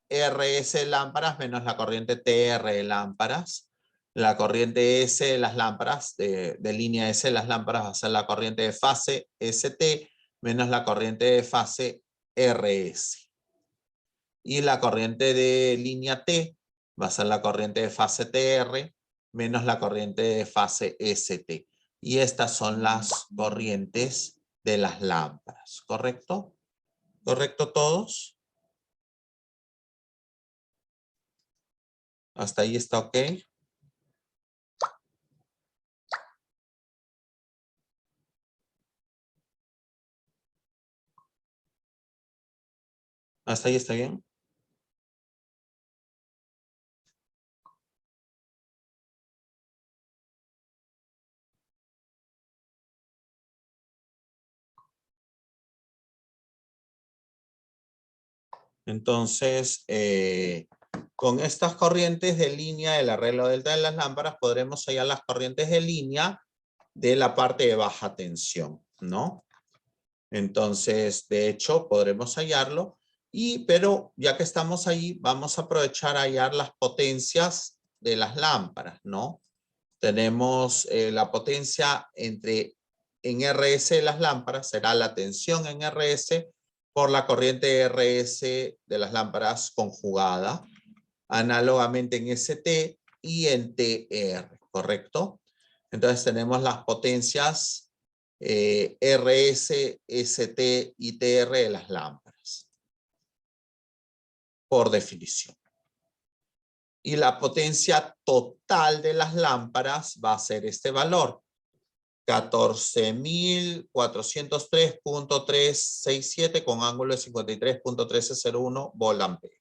RS de lámparas menos la corriente TR de lámparas. La corriente S de las lámparas, de línea S de las lámparas, va a ser la corriente de fase ST menos la corriente de fase RS. Y la corriente de línea T va a ser la corriente de fase TR menos la corriente de fase ST. Y estas son las corrientes de las lámparas, ¿correcto? ¿Correcto todos? ¿Hasta ahí está ok? ¿Hasta ahí está bien? Entonces, con estas corrientes de línea del arreglo delta de las lámparas, podremos hallar las corrientes de línea de la parte de baja tensión, ¿no? Entonces, de hecho, podremos hallarlo. Pero ya que estamos ahí, vamos a aprovechar a hallar las potencias de las lámparas, ¿no? Tenemos la potencia en RS de las lámparas, será la tensión en RS por la corriente RS de las lámparas conjugada, análogamente en ST y en TR, ¿correcto? Entonces tenemos las potencias RS, ST y TR de las lámparas, por definición. Y la potencia total de las lámparas va a ser este valor, 14.403.367 con ángulo de 53.1301 volt-ampere,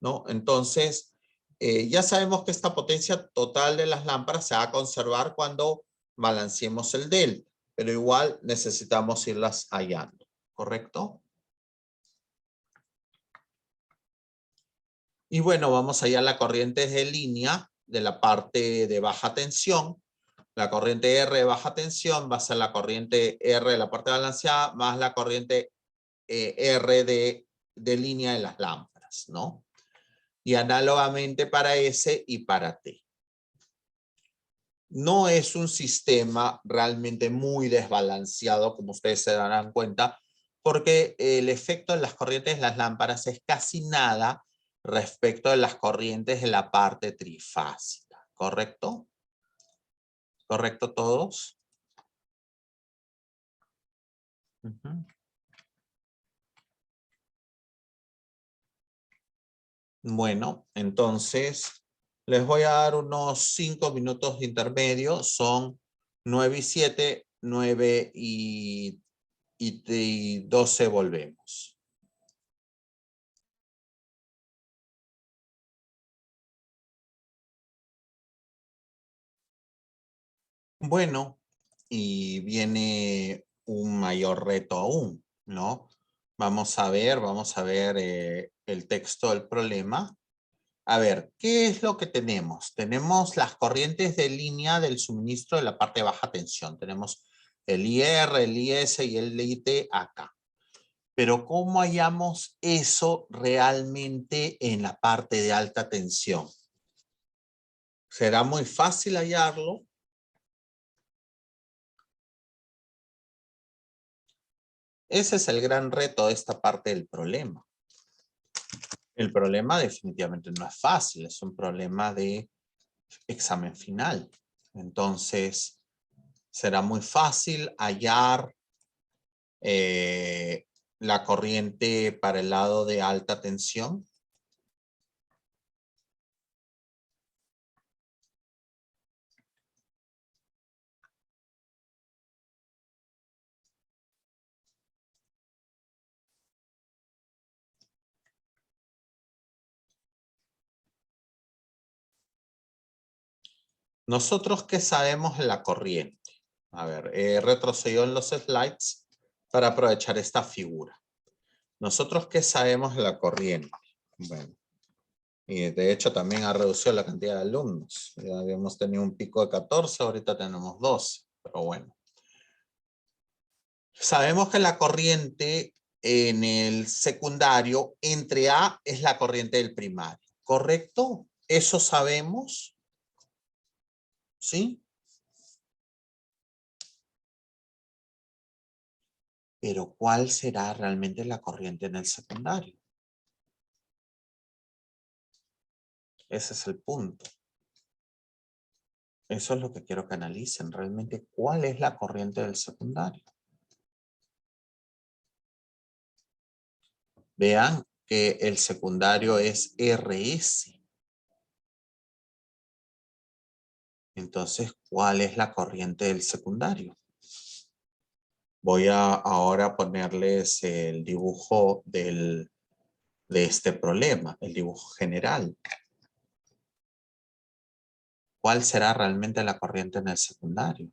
¿no? Entonces, ya sabemos que esta potencia total de las lámparas se va a conservar cuando balanceemos el delta, pero igual necesitamos irlas hallando, ¿correcto? Y bueno, vamos a hallar la corriente de línea de la parte de baja tensión. La corriente R de baja tensión va a ser la corriente R de la parte balanceada más la corriente R de línea de las lámparas, ¿no? Y análogamente para S y para T. No es un sistema realmente muy desbalanceado, como ustedes se darán cuenta, porque el efecto de las corrientes de las lámparas es casi nada respecto de las corrientes de la parte trifásica, ¿correcto? ¿Correcto todos? Bueno, entonces les voy a dar unos 5 minutos de intermedio. Son 9:07, 9:12 volvemos. Bueno, y viene un mayor reto aún, ¿no? Vamos a ver el texto del problema. A ver, ¿qué es lo que tenemos? Tenemos las corrientes de línea del suministro de la parte de baja tensión. Tenemos el IR, el IS y el IT acá. Pero ¿cómo hallamos eso realmente en la parte de alta tensión? ¿Será muy fácil hallarlo? Ese es el gran reto de esta parte del problema. El problema definitivamente no es fácil, es un problema de examen final. Entonces, será muy fácil hallar la corriente para el lado de alta tensión. Nosotros, ¿qué sabemos de la corriente? A ver, retrocedió en los slides para aprovechar esta figura. Nosotros, ¿qué sabemos de la corriente? Bueno, y de hecho también ha reducido la cantidad de alumnos. Ya habíamos tenido un pico de 14, ahorita tenemos 12, pero bueno. Sabemos que la corriente en el secundario entre A es la corriente del primario, ¿correcto? Eso sabemos, ¿sí? Pero ¿cuál será realmente la corriente en el secundario? Ese es el punto. Eso es lo que quiero que analicen. Realmente, ¿cuál es la corriente del secundario? Vean que el secundario es RS. Entonces, ¿cuál es la corriente del secundario? Voy a ahora ponerles el dibujo de este problema, el dibujo general. ¿Cuál será realmente la corriente en el secundario?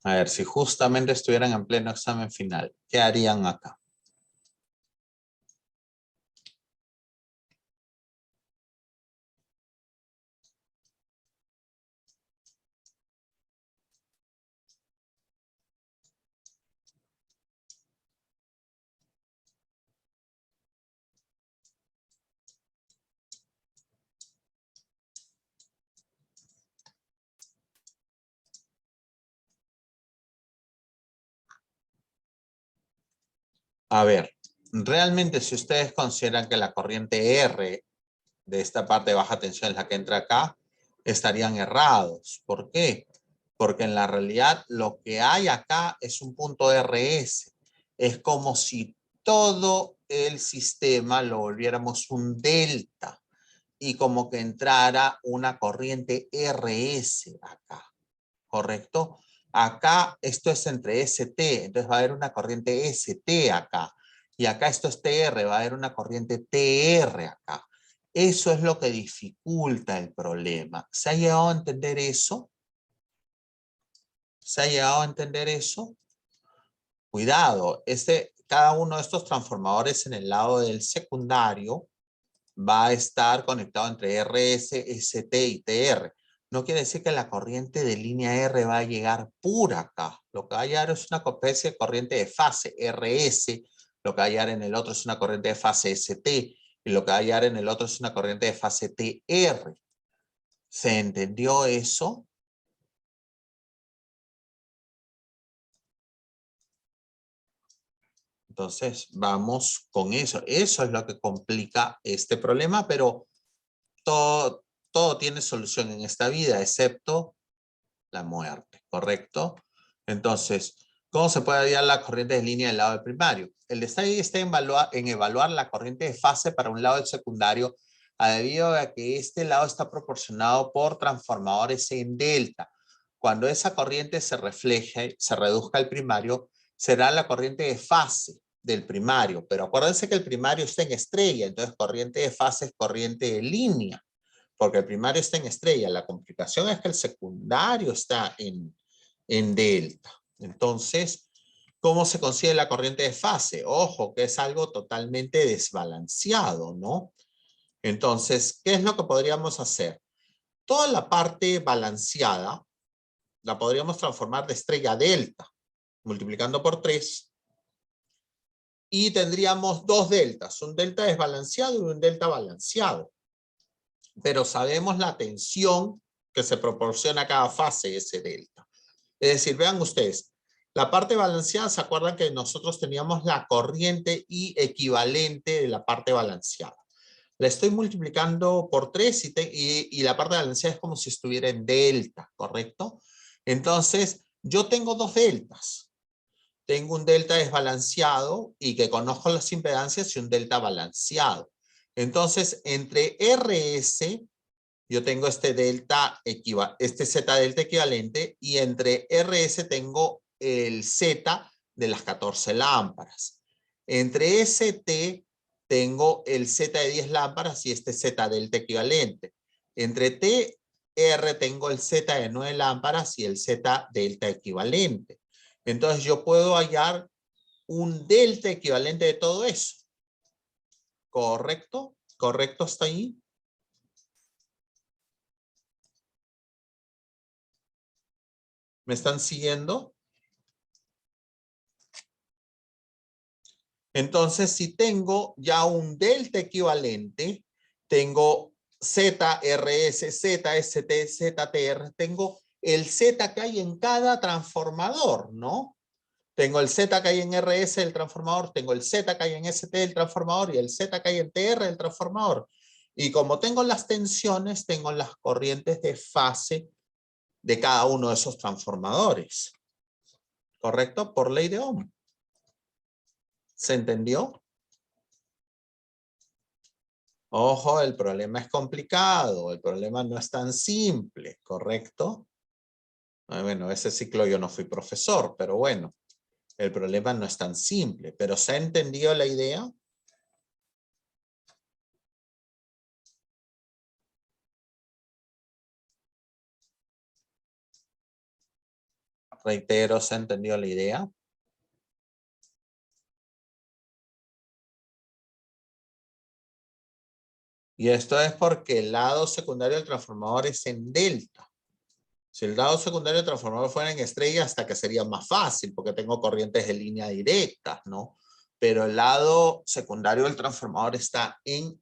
A ver, si justamente estuvieran en pleno examen final, ¿qué harían acá? A ver, realmente si ustedes consideran que la corriente R de esta parte de baja tensión es la que entra acá, estarían errados. ¿Por qué? Porque en la realidad lo que hay acá es un punto RS. Es como si todo el sistema lo volviéramos un delta y como que entrara una corriente RS acá, ¿correcto? Acá esto es entre ST, entonces va a haber una corriente ST acá. Y acá esto es TR, va a haber una corriente TR acá. Eso es lo que dificulta el problema. ¿Se ha llegado a entender eso? ¿Se ha llegado a entender eso? Cuidado, cada uno de estos transformadores en el lado del secundario va a estar conectado entre RS, ST y TR. No quiere decir que la corriente de línea R va a llegar pura acá. Lo que va a llegar es una especie de corriente de fase RS, lo que va a llegar en el otro es una corriente de fase ST y lo que va a llegar en el otro es una corriente de fase TR. ¿Se entendió eso? Entonces, vamos con eso. Eso es lo que complica este problema, pero todo tiene solución en esta vida, excepto la muerte, ¿correcto? Entonces, ¿cómo se puede hallar la corriente de línea del lado del primario? El detalle está en evaluar la corriente de fase para un lado del secundario, debido a que este lado está proporcionado por transformadores en delta. Cuando esa corriente se refleje, se reduzca al primario, será la corriente de fase del primario. Pero acuérdense que el primario está en estrella, entonces corriente de fase es corriente de línea, porque el primario está en estrella. La complicación es que el secundario está en delta. Entonces, ¿cómo se consigue la corriente de fase? Ojo, que es algo totalmente desbalanceado, ¿no? Entonces, ¿qué es lo que podríamos hacer? Toda la parte balanceada la podríamos transformar de estrella a delta, multiplicando por 3, y tendríamos dos deltas, un delta desbalanceado y un delta balanceado. Pero sabemos la tensión que se proporciona a cada fase ese delta. Es decir, vean ustedes, la parte balanceada, ¿se acuerdan que nosotros teníamos la corriente y equivalente de la parte balanceada? La estoy multiplicando por 3 y la parte balanceada es como si estuviera en delta, ¿correcto? Entonces, yo tengo dos deltas. Tengo un delta desbalanceado y que conozco las impedancias y un delta balanceado. Entonces, entre RS, yo tengo este Z delta equivalente, y entre RS tengo el Z de las 14 lámparas. Entre ST tengo el Z de 10 lámparas y este Z delta equivalente. Entre TR tengo el Z de 9 lámparas y el Z delta equivalente. Entonces yo puedo hallar un delta equivalente de todo eso. ¿Correcto? ¿Correcto hasta ahí? ¿Me están siguiendo? Entonces, si tengo ya un delta equivalente, tengo ZRS, ZST, ZTR, tengo el Z que hay en cada transformador, ¿no? Tengo el Z que hay en RS del transformador, tengo el Z que hay en ST del transformador y el Z que hay en TR del transformador. Y como tengo las tensiones, tengo las corrientes de fase de cada uno de esos transformadores. ¿Correcto? Por ley de Ohm. ¿Se entendió? Ojo, el problema es complicado, el problema no es tan simple, ¿correcto? Bueno, ese ciclo yo no fui profesor, pero bueno, el problema no es tan simple, pero ¿se ha entendido la idea? Reitero, ¿se ha entendido la idea? Y esto es porque el lado secundario del transformador es en delta. Si el lado secundario del transformador fuera en estrella, hasta que sería más fácil, porque tengo corrientes de línea directas, ¿no? Pero el lado secundario del transformador está en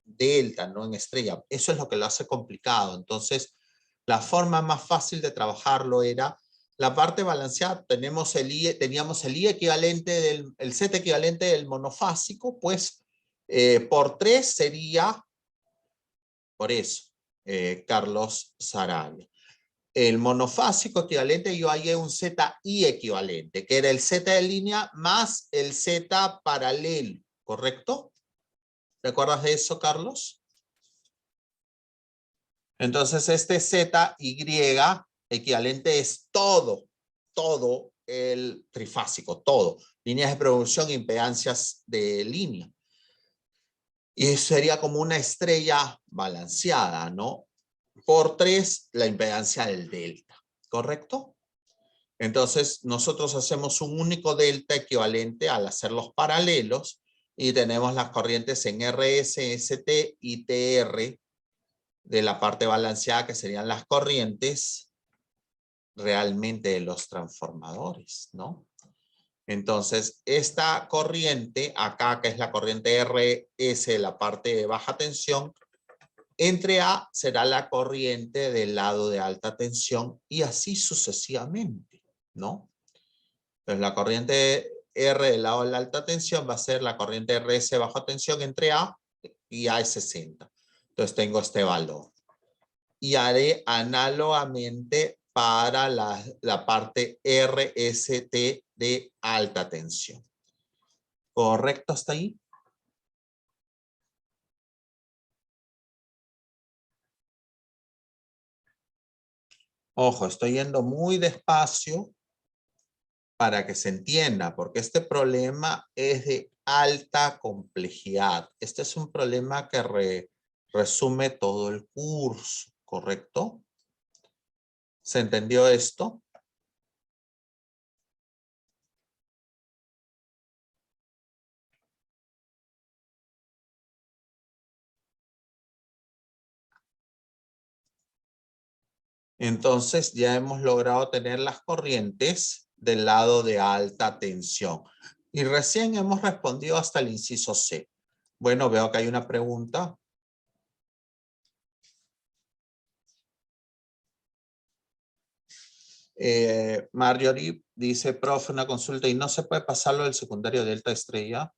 delta, no en estrella. Eso es lo que lo hace complicado. Entonces, la forma más fácil de trabajarlo era la parte balanceada. Teníamos el I equivalente el Z equivalente del monofásico, pues por 3 sería, por eso, Carlos Sarabia. El monofásico equivalente, yo hallé un ZI equivalente, que era el Z de línea más el Z paralelo, ¿correcto? ¿Te acuerdas de eso, Carlos? Entonces, este ZY equivalente es todo el trifásico, todo. Líneas de producción, impedancias de línea. Y eso sería como una estrella balanceada, ¿no? Por 3, la impedancia del delta, ¿correcto? Entonces, nosotros hacemos un único delta equivalente al hacer los paralelos y tenemos las corrientes en RS, ST y TR de la parte balanceada, que serían las corrientes realmente de los transformadores, ¿no? Entonces, esta corriente acá, que es la corriente RS de la parte de baja tensión, entre A será la corriente del lado de alta tensión y así sucesivamente, ¿no? Entonces, la corriente R del lado de la alta tensión va a ser la corriente RS de baja tensión entre A y A es 60. Entonces, tengo este valor. Y haré análogamente para la parte RST de alta tensión. ¿Correcto hasta ahí? Ojo, estoy yendo muy despacio para que se entienda, porque este problema es de alta complejidad. Este es un problema que resume todo el curso, ¿correcto? ¿Se entendió esto? Entonces ya hemos logrado tener las corrientes del lado de alta tensión. Y recién hemos respondido hasta el inciso C. Bueno, veo que hay una pregunta. Marjorie dice, profe, una consulta, ¿y no se puede pasarlo del secundario delta estrella?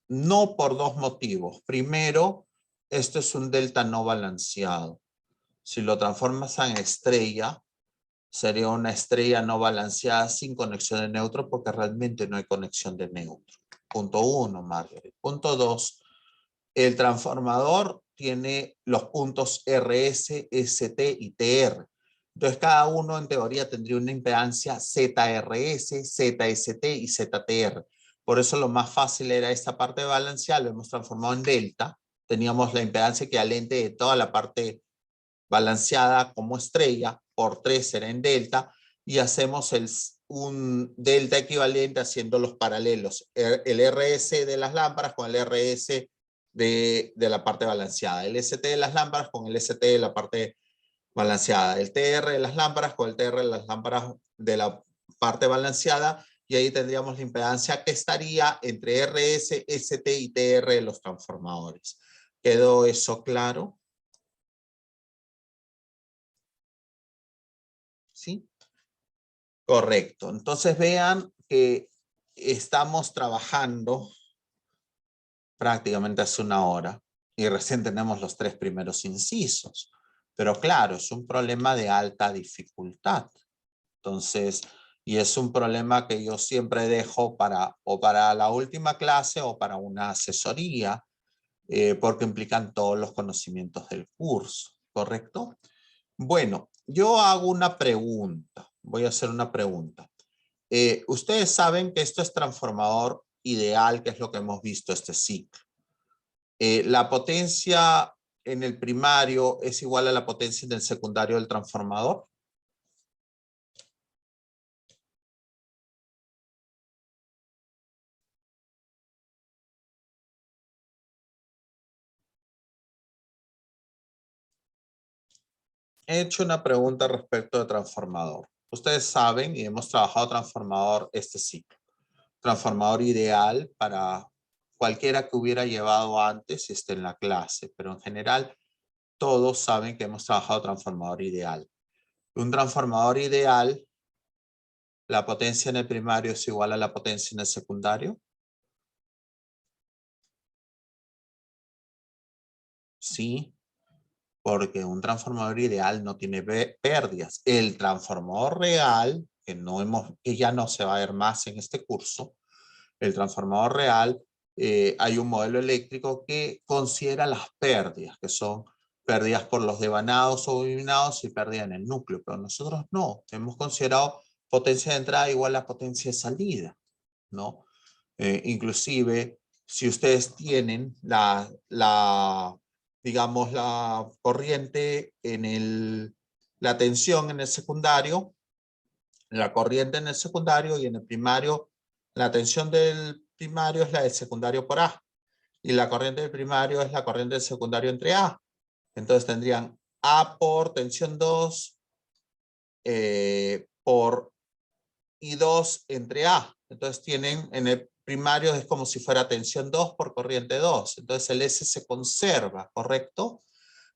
No, por dos motivos. Primero, esto es un delta no balanceado. Si lo transformas en estrella, sería una estrella no balanceada sin conexión de neutro, porque realmente no hay conexión de neutro. Punto 1, Marjorie. Punto 2, el transformador tiene los puntos RS, ST y TR. Entonces, cada uno en teoría tendría una impedancia ZRS, ZST y ZTR. Por eso lo más fácil era esta parte balanceada, lo hemos transformado en delta. Teníamos la impedancia equivalente de toda la parte balanceada como estrella, por 3 será en delta, y hacemos un delta equivalente haciendo los paralelos. El RS de las lámparas con el RS de la parte balanceada. El ST de las lámparas con el ST de la parte balanceada. El TR de las lámparas con el TR de las lámparas de la parte balanceada. Y ahí tendríamos la impedancia que estaría entre RS, ST y TR de los transformadores. ¿Quedó eso claro? ¿Sí? Correcto. Entonces vean que estamos trabajando prácticamente hace una hora y recién tenemos los 3 primeros incisos. Pero claro, es un problema de alta dificultad. Entonces, y es un problema que yo siempre dejo o para la última clase o para una asesoría, porque implican todos los conocimientos del curso, ¿correcto? Bueno, yo hago una pregunta. Voy a hacer una pregunta. Ustedes saben que esto es transformador ideal, que es lo que hemos visto este ciclo. La potencia en el primario es igual a la potencia en el secundario del transformador? He hecho una pregunta respecto de transformador. Ustedes saben y hemos trabajado transformador este ciclo. Transformador ideal para cualquiera que hubiera llevado antes y esté en la clase, pero en general todos saben que hemos trabajado transformador ideal. Un transformador ideal, la potencia en el primario es igual a la potencia en el secundario. Sí, porque un transformador ideal no tiene pérdidas. El transformador real, que ya no se va a ver más en este curso, el transformador real, hay un modelo eléctrico que considera las pérdidas, que son pérdidas por los devanados o bobinados y pérdida en el núcleo, pero nosotros no, hemos considerado potencia de entrada igual a potencia de salida, ¿no? Inclusive, si ustedes tienen digamos, la corriente la tensión en el secundario, la corriente en el secundario y en el primario, la tensión del primario es la del secundario por A y la corriente del primario es la corriente del secundario entre A. Entonces tendrían A por tensión 2 por I2 entre A. Entonces tienen en el primario es como si fuera tensión 2 por corriente 2. Entonces el S se conserva, ¿correcto?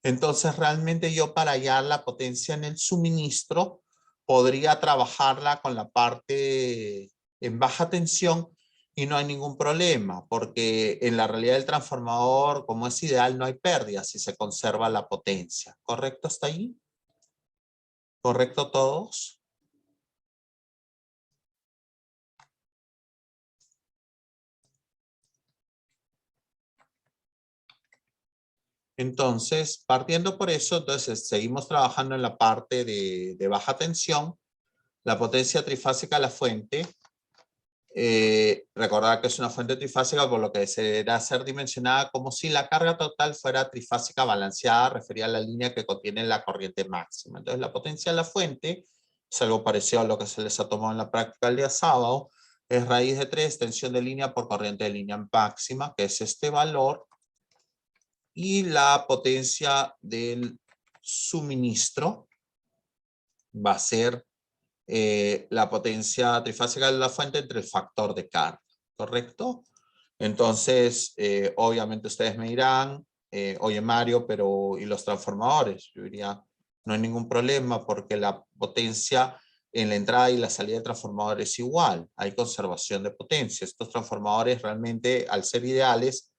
Entonces realmente yo para hallar la potencia en el suministro podría trabajarla con la parte en baja tensión y no hay ningún problema, porque en la realidad del transformador, como es ideal, no hay pérdidas si se conserva la potencia. ¿Correcto hasta ahí? ¿Correcto todos? Entonces, partiendo por eso, entonces seguimos trabajando en la parte de baja tensión. La potencia trifásica de la fuente, recordar que es una fuente trifásica, por lo que deberá ser dimensionada como si la carga total fuera trifásica balanceada, referida a la línea que contiene la corriente máxima. Entonces, la potencia de la fuente es algo parecido a lo que se les ha tomado en la práctica el día sábado, es raíz de 3, tensión de línea por corriente de línea máxima, que es este valor, y la potencia del suministro va a ser la potencia trifásica de la fuente entre el factor de carga, ¿correcto? Entonces, obviamente ustedes me dirán, oye Mario, pero ¿y los transformadores? Yo diría, no hay ningún problema porque la potencia en la entrada y la salida de transformador es igual, hay conservación de potencia. Estos transformadores realmente, al ser ideales,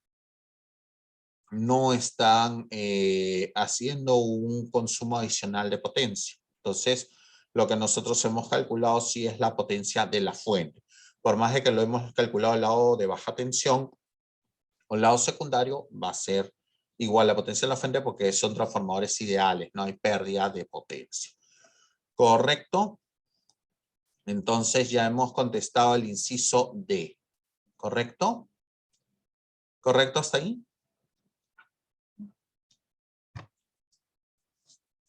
no están haciendo un consumo adicional de potencia. Entonces, lo que nosotros hemos calculado sí es la potencia de la fuente. Por más de que lo hemos calculado al lado de baja tensión o el lado secundario, va a ser igual la potencia de la fuente porque son transformadores ideales, no hay pérdida de potencia. ¿Correcto? Entonces ya hemos contestado el inciso D. ¿Correcto? ¿Correcto hasta ahí?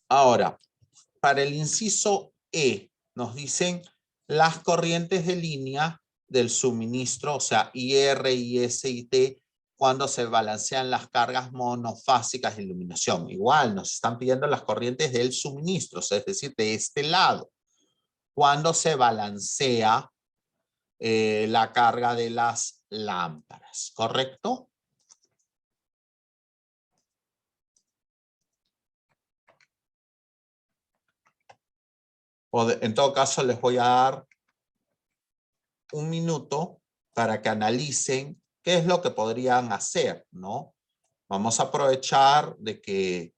Ahora, para el inciso E, nos dicen las corrientes de línea del suministro, o sea, IR, IS y T, cuando se balancean las cargas monofásicas de iluminación. Igual, nos están pidiendo las corrientes del suministro, o sea, es decir, de este lado. Cuando se balancea la carga de las lámparas, ¿correcto? En todo caso, les voy a dar un minuto para que analicen qué es lo que podrían hacer, ¿no? Vamos a aprovechar de que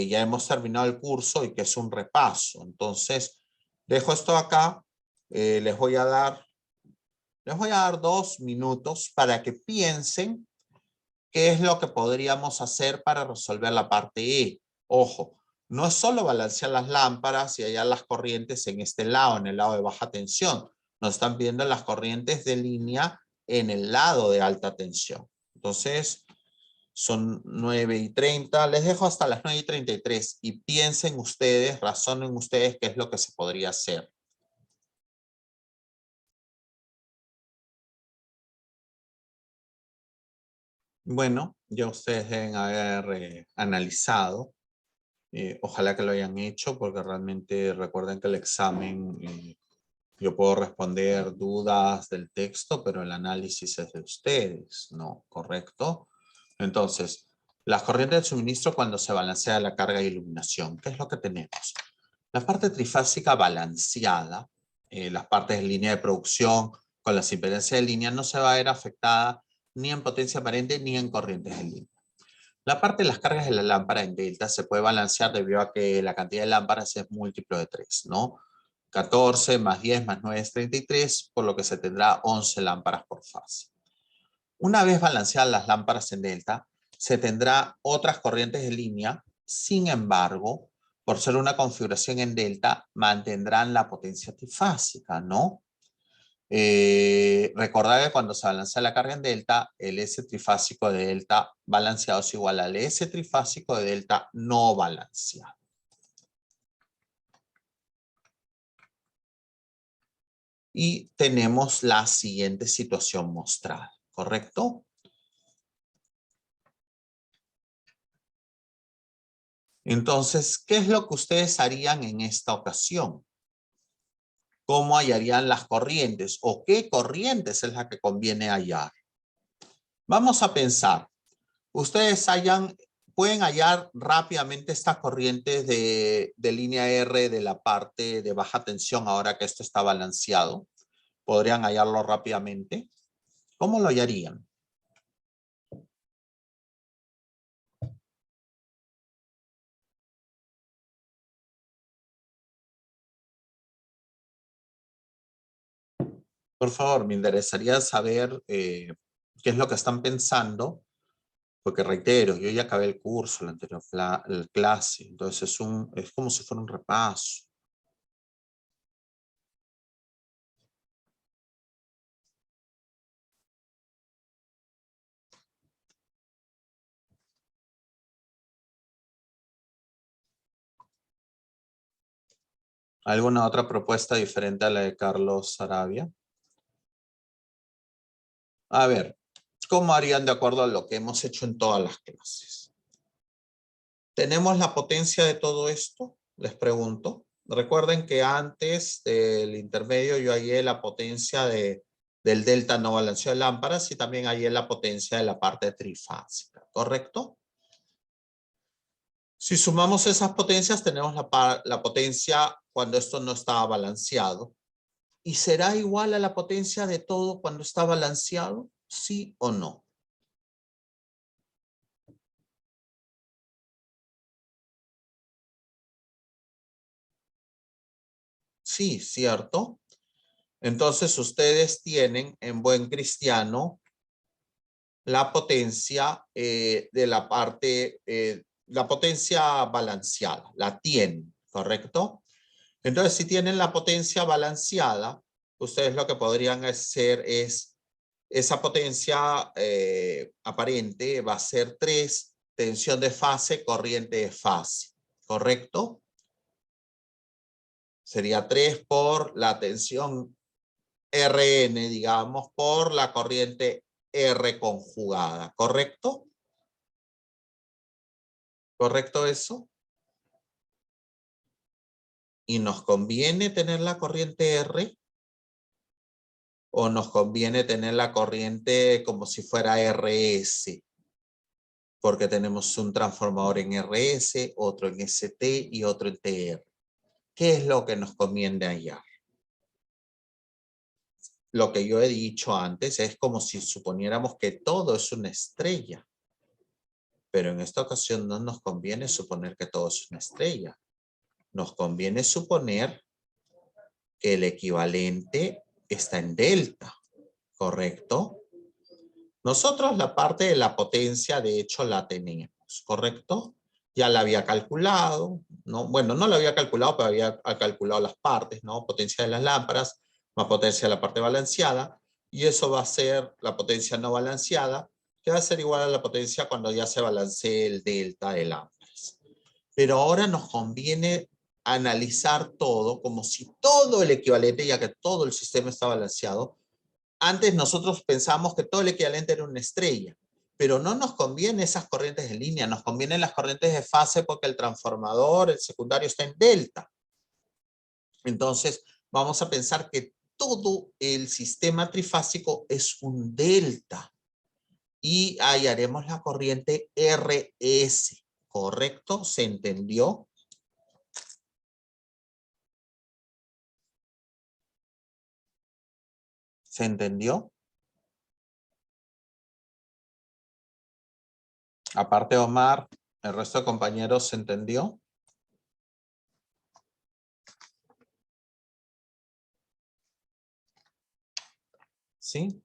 ya hemos terminado el curso y que es un repaso. Entonces, dejo esto acá. Les voy a dar 2 minutos para que piensen qué es lo que podríamos hacer para resolver la parte E. Ojo, no es solo balancear las lámparas y hallar las corrientes en este lado, en el lado de baja tensión. Nos están pidiendo las corrientes de línea en el lado de alta tensión. Entonces, Son 9:30. Les dejo hasta las 9:33 y piensen ustedes, razonen ustedes qué es lo que se podría hacer. Bueno, ya ustedes deben haber analizado. Ojalá que lo hayan hecho porque realmente recuerden que el examen, yo puedo responder dudas del texto, pero el análisis es de ustedes, ¿no? ¿Correcto? Entonces, las corrientes de suministro cuando se balancea la carga de iluminación. ¿Qué es lo que tenemos? La parte trifásica balanceada, las partes de línea de producción con las impedancias de línea no se va a ver afectada ni en potencia aparente ni en corrientes de línea. La parte de las cargas de la lámpara en delta se puede balancear debido a que la cantidad de lámparas es múltiplo de 3, ¿no? 14 más 10 más 9 es 33, por lo que se tendrá 11 lámparas por fase. Una vez balanceadas las lámparas en delta, se tendrá otras corrientes de línea. Sin embargo, por ser una configuración en delta, mantendrán la potencia trifásica, ¿no? Recordad que cuando se balancea la carga en delta, el S trifásico de delta balanceado es igual al S trifásico de delta no balanceado. Y tenemos la siguiente situación mostrada, ¿correcto? Entonces, ¿qué es lo que ustedes harían en esta ocasión? ¿Cómo hallarían las corrientes? ¿O qué corrientes es la que conviene hallar? Vamos a pensar. Ustedes pueden hallar rápidamente estas corrientes de línea R de la parte de baja tensión ahora que esto está balanceado. ¿Podrían hallarlo rápidamente? ¿Cómo lo hallarían? Por favor, me interesaría saber qué es lo que están pensando, porque reitero, yo ya acabé el curso, la anterior clase, entonces es como si fuera un repaso. ¿Alguna otra propuesta diferente a la de Carlos Sarabia? A ver, ¿cómo harían de acuerdo a lo que hemos hecho en todas las clases? ¿Tenemos la potencia de todo esto? Les pregunto. Recuerden que antes del intermedio yo hallé la potencia del delta no balanceado de lámparas y también hallé la potencia de la parte trifásica, ¿correcto? Si sumamos esas potencias, tenemos la potencia cuando esto no estaba balanceado. ¿Y será igual a la potencia de todo cuando está balanceado? ¿Sí o no? Sí, ¿cierto? Entonces ustedes tienen en buen cristiano la potencia de la parte, la potencia balanceada, la tienen, ¿correcto? Entonces si tienen la potencia balanceada, ustedes lo que podrían hacer es, esa potencia aparente va a ser 3, tensión de fase, corriente de fase, ¿correcto? Sería 3 por la tensión Rn, digamos, por la corriente R conjugada, ¿correcto? ¿Correcto eso? ¿Y nos conviene tener la corriente R? ¿O nos conviene tener la corriente como si fuera RS? Porque tenemos un transformador en RS, otro en ST y otro en TR. ¿Qué es lo que nos conviene hallar? Lo que yo he dicho antes es como si suponiéramos que todo es una estrella. Pero en esta ocasión no nos conviene suponer que todo es una estrella. Nos conviene suponer que el equivalente está en delta, ¿correcto? Nosotros la parte de la potencia, de hecho, la teníamos, ¿correcto? Ya la había calculado, ¿no? Bueno, no la había calculado, pero había calculado las partes, ¿no? Potencia de las lámparas, más potencia de la parte balanceada, y eso va a ser la potencia no balanceada, que va a ser igual a la potencia cuando ya se balancee el delta del amperes. Pero ahora nos conviene analizar todo como si todo el equivalente, ya que todo el sistema está balanceado. Antes nosotros pensamos que todo el equivalente era una estrella, pero no nos conviene esas corrientes de línea, nos convienen las corrientes de fase porque el transformador, el secundario está en delta. Entonces, vamos a pensar que todo el sistema trifásico es un delta. Y hallaremos la corriente RS, ¿correcto? ¿Se entendió? ¿Se entendió? Aparte de Omar, ¿el resto de compañeros se entendió? ¿Sí?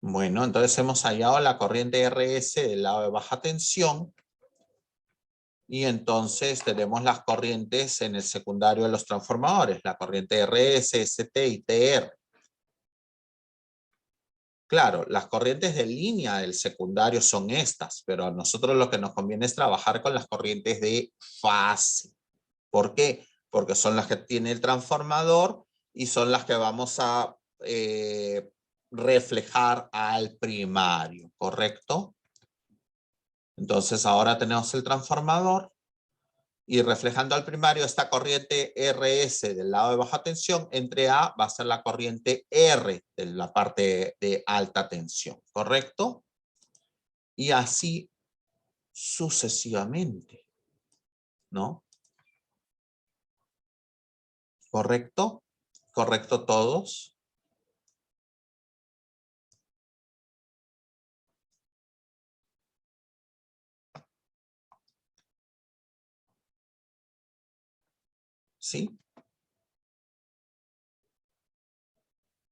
Bueno, entonces hemos hallado la corriente RS del lado de baja tensión. Y entonces tenemos las corrientes en el secundario de los transformadores, la corriente RS, ST y TR. Claro, las corrientes de línea del secundario son estas, pero a nosotros lo que nos conviene es trabajar con las corrientes de fase. ¿Por qué? Porque son las que tiene el transformador y son las que vamos a reflejar al primario, ¿correcto? Entonces ahora tenemos el transformador y reflejando al primario esta corriente RS del lado de baja tensión, entre A va a ser la corriente R de la parte de alta tensión, ¿correcto? Y así sucesivamente, ¿no? ¿Correcto? ¿Correcto todos? ¿Sí?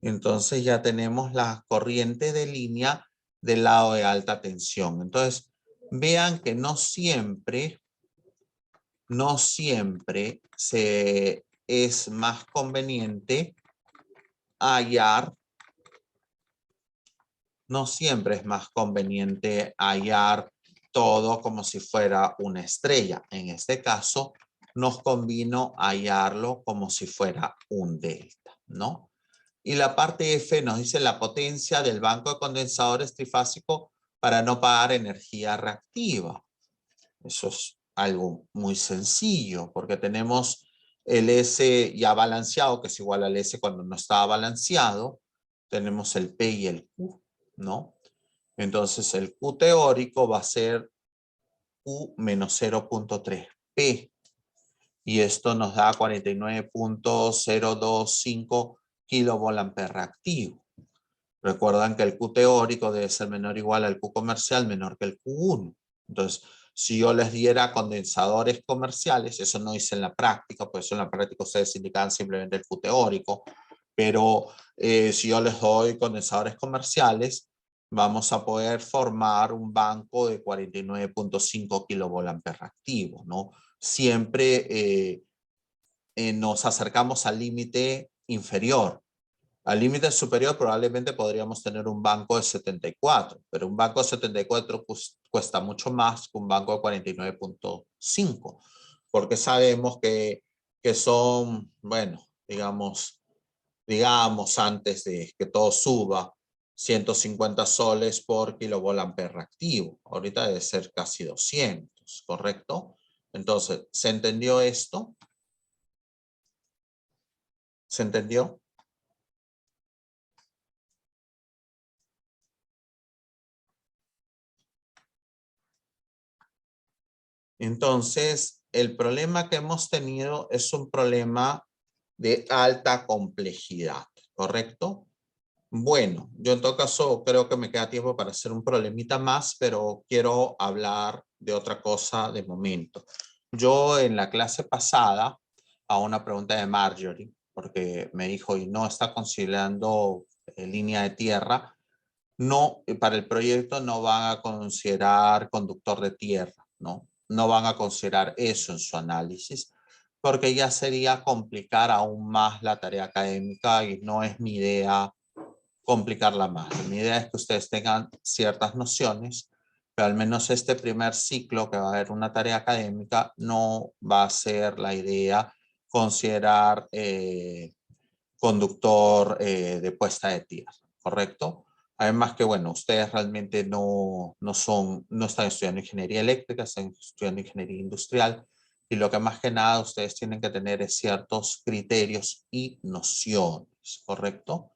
Entonces ya tenemos la corriente de línea del lado de alta tensión. Entonces, vean que no siempre es más conveniente hallar, no siempre es más conveniente hallar todo como si fuera una estrella. En este caso, nos convino hallarlo como si fuera un delta, ¿no? Y la parte F nos dice la potencia del banco de condensadores trifásico para no pagar energía reactiva. Eso es algo muy sencillo porque tenemos el S ya balanceado, que es igual al S cuando no estaba balanceado. Tenemos el P y el Q, ¿no? Entonces el Q teórico va a ser Q menos 0.3 P. Y esto nos da 49.025 kilovolt reactivo. Recuerdan que el Q teórico debe ser menor o igual al Q comercial, menor que el Q1. Entonces, si yo les diera condensadores comerciales, eso no hice en la práctica, por eso en la práctica ustedes indican simplemente el Q teórico, pero si yo les doy condensadores comerciales, vamos a poder formar un banco de 49.5 kilovolt reactivo, ¿no? Siempre nos acercamos al límite inferior. Al límite superior probablemente podríamos tener un banco de 74, pero un banco de 74 cuesta mucho más que un banco de 49.5, porque sabemos que son, bueno, digamos antes de que todo suba, 150 soles por kilovolt ampere reactivo. Ahorita debe ser casi 200, ¿correcto? Entonces, ¿se entendió esto? ¿Se entendió? Entonces, el problema que hemos tenido es un problema de alta complejidad, ¿correcto? Bueno, yo en todo caso creo que me queda tiempo para hacer un problemita más, pero quiero hablar de otra cosa de momento. Yo en la clase pasada, a una pregunta de Marjorie, porque me dijo, y no está considerando línea de tierra, no, para el proyecto no van a considerar conductor de tierra, ¿no? No van a considerar eso en su análisis, porque ya sería complicar aún más la tarea académica y no es mi idea complicarla más. Mi idea es que ustedes tengan ciertas nociones, pero al menos este primer ciclo, que va a haber una tarea académica, no va a ser la idea considerar conductor de puesta de tierra, ¿correcto? Además que, bueno, ustedes realmente no están estudiando ingeniería eléctrica, están estudiando ingeniería industrial, y lo que más que nada ustedes tienen que tener es ciertos criterios y nociones, ¿correcto?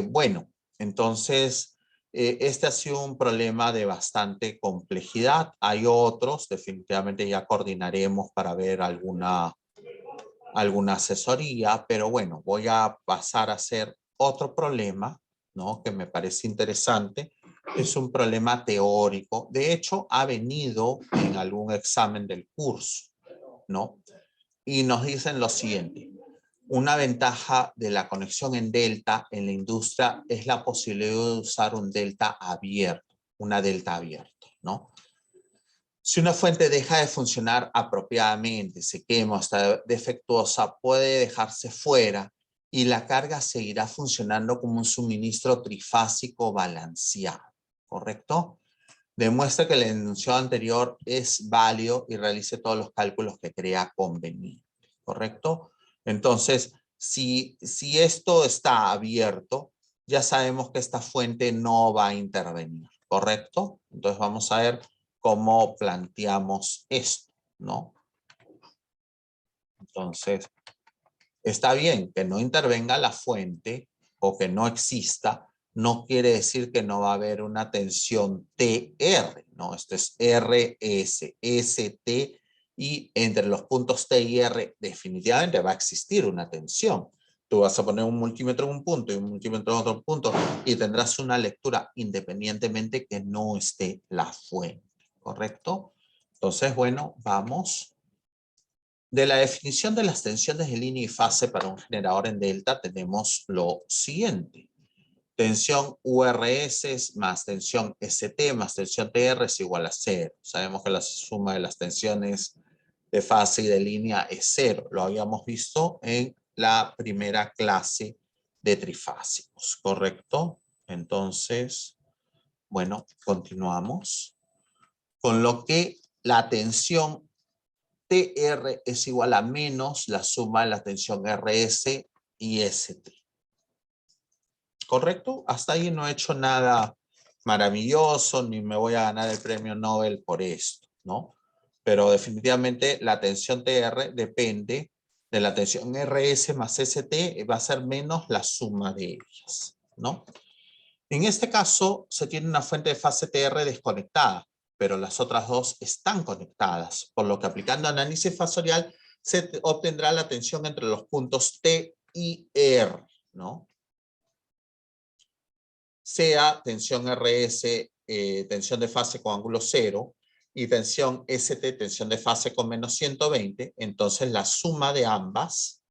Bueno, entonces, este ha sido un problema de bastante complejidad. Hay otros, definitivamente ya coordinaremos para ver alguna asesoría, pero bueno, voy a pasar a hacer otro problema, ¿no? Que me parece interesante. Es un problema teórico. De hecho, ha venido en algún examen del curso, ¿no? Y nos dicen lo siguiente. Una ventaja de la conexión en delta en la industria es la posibilidad de usar un delta abierto, una delta abierta, ¿no? Si una fuente deja de funcionar apropiadamente, se quema o está defectuosa, puede dejarse fuera y la carga seguirá funcionando como un suministro trifásico balanceado, ¿correcto? Demuestra que el enunciado anterior es válido y realice todos los cálculos que crea conveniente, ¿correcto? Entonces, si esto está abierto, ya sabemos que esta fuente no va a intervenir, ¿correcto? Entonces vamos a ver cómo planteamos esto, ¿no? Entonces, está bien que no intervenga la fuente o que no exista, no quiere decir que no va a haber una tensión TR, ¿no? Esto es RS, ST, y entre los puntos T y R definitivamente va a existir una tensión. Tú vas a poner un multímetro en un punto y un multímetro en otro punto y tendrás una lectura independientemente que no esté la fuente, ¿correcto? Entonces, bueno, vamos. De la definición de las tensiones de línea y fase para un generador en delta tenemos lo siguiente. Tensión URS más tensión ST más tensión TR es igual a 0. Sabemos que la suma de las tensiones de fase y de línea es 0. Lo habíamos visto en la primera clase de trifásicos, ¿correcto? Entonces, bueno, continuamos. Con lo que la tensión TR es igual a menos la suma de la tensión RS y ST. ¿Correcto? Hasta ahí no he hecho nada maravilloso, ni me voy a ganar el premio Nobel por esto, ¿no? Pero definitivamente la tensión TR depende de la tensión RS más ST, va a ser menos la suma de ellas, ¿no? En este caso, se tiene una fuente de fase TR desconectada, pero las otras dos están conectadas, por lo que aplicando análisis fasorial se obtendrá la tensión entre los puntos T y R, ¿no? Sea tensión RS, tensión de fase con ángulo 0, y tensión ST, tensión de fase con menos 120, entonces la suma de ambas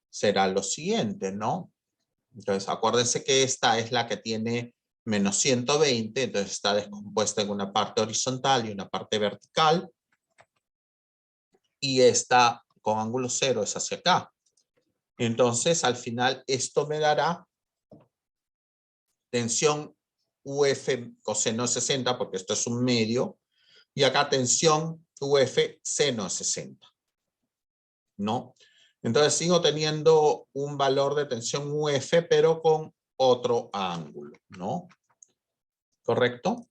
será lo siguiente, ¿no? Entonces, acuérdense que esta es la que tiene menos 120, entonces está descompuesta en una parte horizontal y una parte vertical. Y esta con ángulo 0 es hacia acá. Entonces, al final, esto me dará tensión UF coseno de 60, porque esto es un medio, y acá tensión UF seno de 60, ¿no? Entonces, sigo teniendo un valor de tensión UF, pero con otro ángulo, ¿no? ¿Correcto?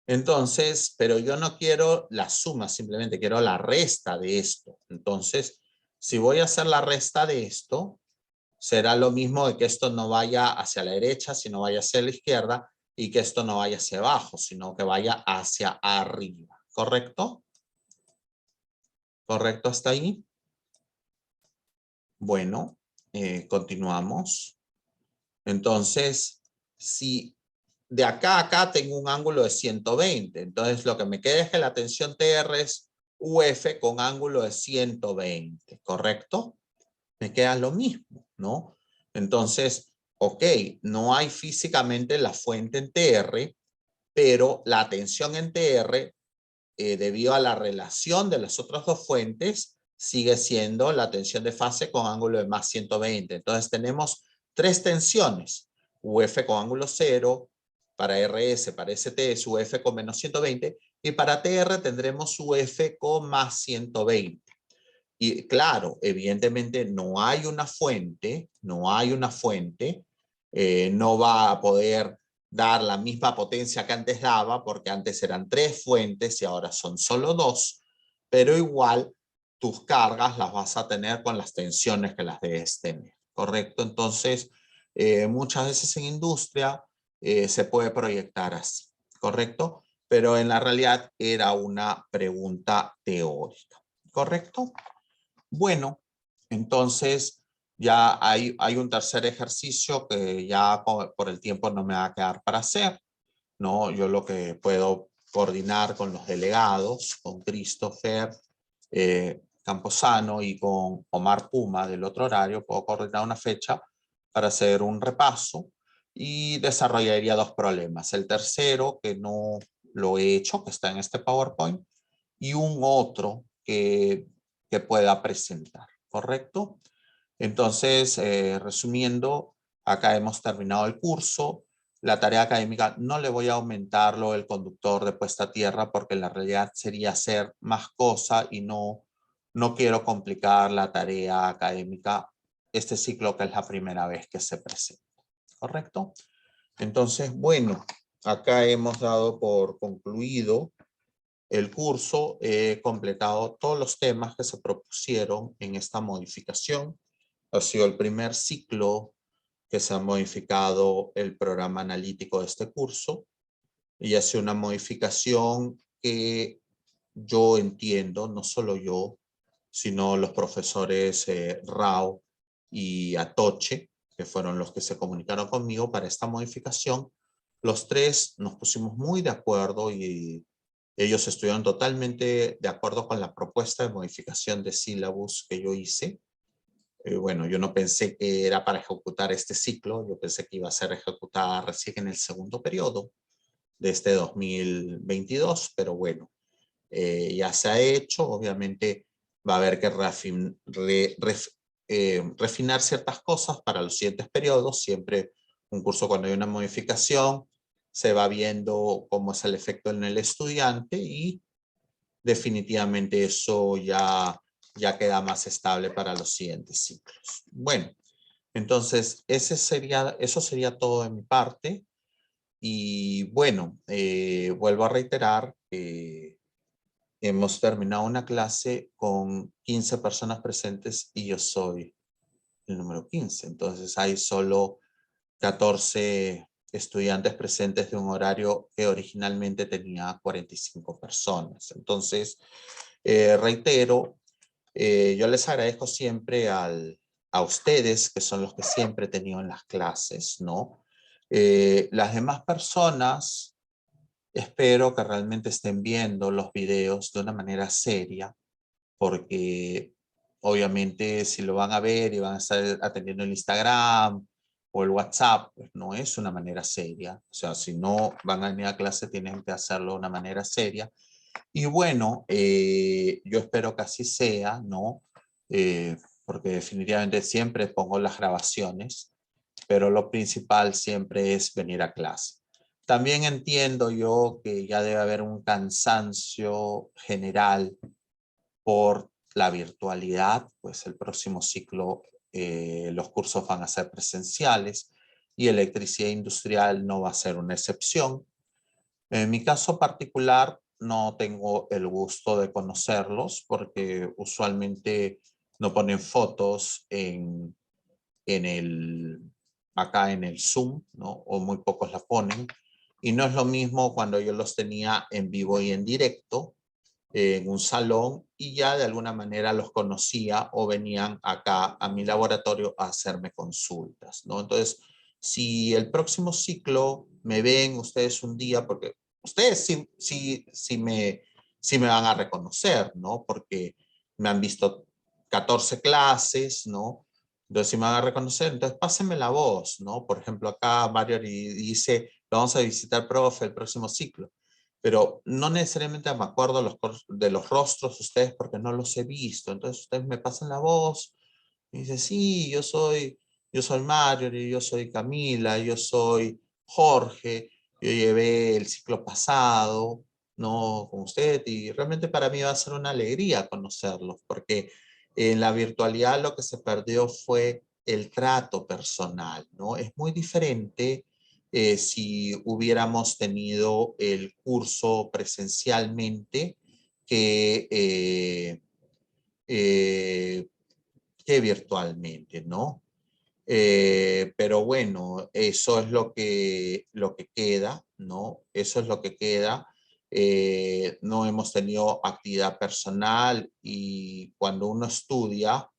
Entonces, pero yo no quiero la suma, simplemente quiero la resta de esto. Entonces, si voy a hacer la resta de esto, será lo mismo de que esto no vaya hacia la derecha, sino vaya hacia la izquierda, y que esto no vaya hacia abajo, sino que vaya hacia arriba. ¿Correcto? ¿Correcto hasta ahí? Bueno, continuamos. Entonces, si de acá a acá tengo un ángulo de 120, entonces lo que me queda es que la tensión TR es UF con ángulo de 120, ¿correcto? Me queda lo mismo, ¿no? Entonces, ok, no hay físicamente la fuente en TR, pero la tensión en TR, debido a la relación de las otras dos fuentes, sigue siendo la tensión de fase con ángulo de más 120. Entonces tenemos tres tensiones, UF con ángulo 0, para RS, para ST es UF con menos 120, y para TR tendremos UF con más 120. Y claro, evidentemente no hay una fuente, no va a poder dar la misma potencia que antes daba, porque antes eran 3 fuentes y ahora son solo 2, pero igual tus cargas las vas a tener con las tensiones que las debes tener, ¿correcto? Entonces, muchas veces en industria se puede proyectar así, ¿correcto? Pero en la realidad era una pregunta teórica, ¿correcto? Bueno, entonces ya hay un tercer ejercicio que ya por el tiempo no me va a quedar para hacer, ¿no? Yo lo que puedo coordinar con los delegados, con Christopher Camposano y con Omar Puma del otro horario, puedo coordinar una fecha para hacer un repaso y desarrollaría 2 problemas. El tercero, que no lo he hecho, que está en este PowerPoint, y un otro que pueda presentar, ¿correcto? Entonces, resumiendo, acá hemos terminado el curso. La tarea académica no le voy a aumentarlo el conductor de puesta a tierra porque en la realidad sería hacer más cosa y no quiero complicar la tarea académica este ciclo que es la primera vez que se presenta, ¿correcto? Entonces, bueno, acá hemos dado por concluido el curso. He completado todos los temas que se propusieron en esta modificación. Ha sido el primer ciclo que se ha modificado el programa analítico de este curso y ha sido una modificación que yo entiendo, no solo yo, sino los profesores Rao y Atoche, que fueron los que se comunicaron conmigo para esta modificación. Los tres nos pusimos muy de acuerdo y ellos estuvieron totalmente de acuerdo con la propuesta de modificación de sílabus que yo hice. Bueno, yo no pensé que era para ejecutar este ciclo, yo pensé que iba a ser ejecutada recién en el segundo periodo de este 2022, pero bueno, ya se ha hecho. Obviamente va a haber que refinar ciertas cosas para los siguientes periodos. Siempre un curso, cuando hay una modificación, se va viendo cómo es el efecto en el estudiante y definitivamente eso ya queda más estable para los siguientes ciclos. Bueno, entonces eso sería todo de mi parte. Y bueno, vuelvo a reiterar que hemos terminado una clase con 15 personas presentes y yo soy el número 15. Entonces hay solo 14 estudiantes presentes de un horario que originalmente tenía 45 personas. Entonces, reitero, yo les agradezco siempre a ustedes, que son los que siempre he tenido en las clases, ¿no? Las demás personas, espero que realmente estén viendo los videos de una manera seria, porque obviamente si lo van a ver y van a estar atendiendo el Instagram o el WhatsApp, pues no es una manera seria. O sea, si no van a venir a clase, tienen que hacerlo de una manera seria. Y bueno, yo espero que así sea, ¿no? Porque definitivamente siempre pongo las grabaciones, pero lo principal siempre es venir a clase. También entiendo yo que ya debe haber un cansancio general por la virtualidad, pues el próximo ciclo los cursos van a ser presenciales y electricidad industrial no va a ser una excepción. En mi caso particular no tengo el gusto de conocerlos porque usualmente no ponen fotos acá en el Zoom, ¿no? O muy pocos la ponen. Y no es lo mismo cuando yo los tenía en vivo y en directo, en un salón, y ya de alguna manera los conocía o venían acá a mi laboratorio a hacerme consultas, ¿no? Entonces, si el próximo ciclo me ven ustedes un día, porque ustedes sí me van a reconocer, ¿no? Porque me han visto 14 clases, ¿no? Entonces, si me van a reconocer, entonces pásenme la voz, ¿no? Por ejemplo, acá Mario dice, vamos a visitar, profe, el próximo ciclo. pero no necesariamente me acuerdo de los rostros de ustedes porque no los he visto. Entonces ustedes me pasan la voz y dicen, sí, yo soy Mario, yo soy Camila, yo soy Jorge, yo llevé el ciclo pasado, ¿no? Con usted, y realmente para mí va a ser una alegría conocerlos, porque en la virtualidad lo que se perdió fue el trato personal, ¿no? Es muy diferente si hubiéramos tenido el curso presencialmente que, eh, que virtualmente, ¿no? Pero bueno, eso es lo que queda, ¿no? Eso es lo que queda. No hemos tenido actividad personal y cuando uno estudia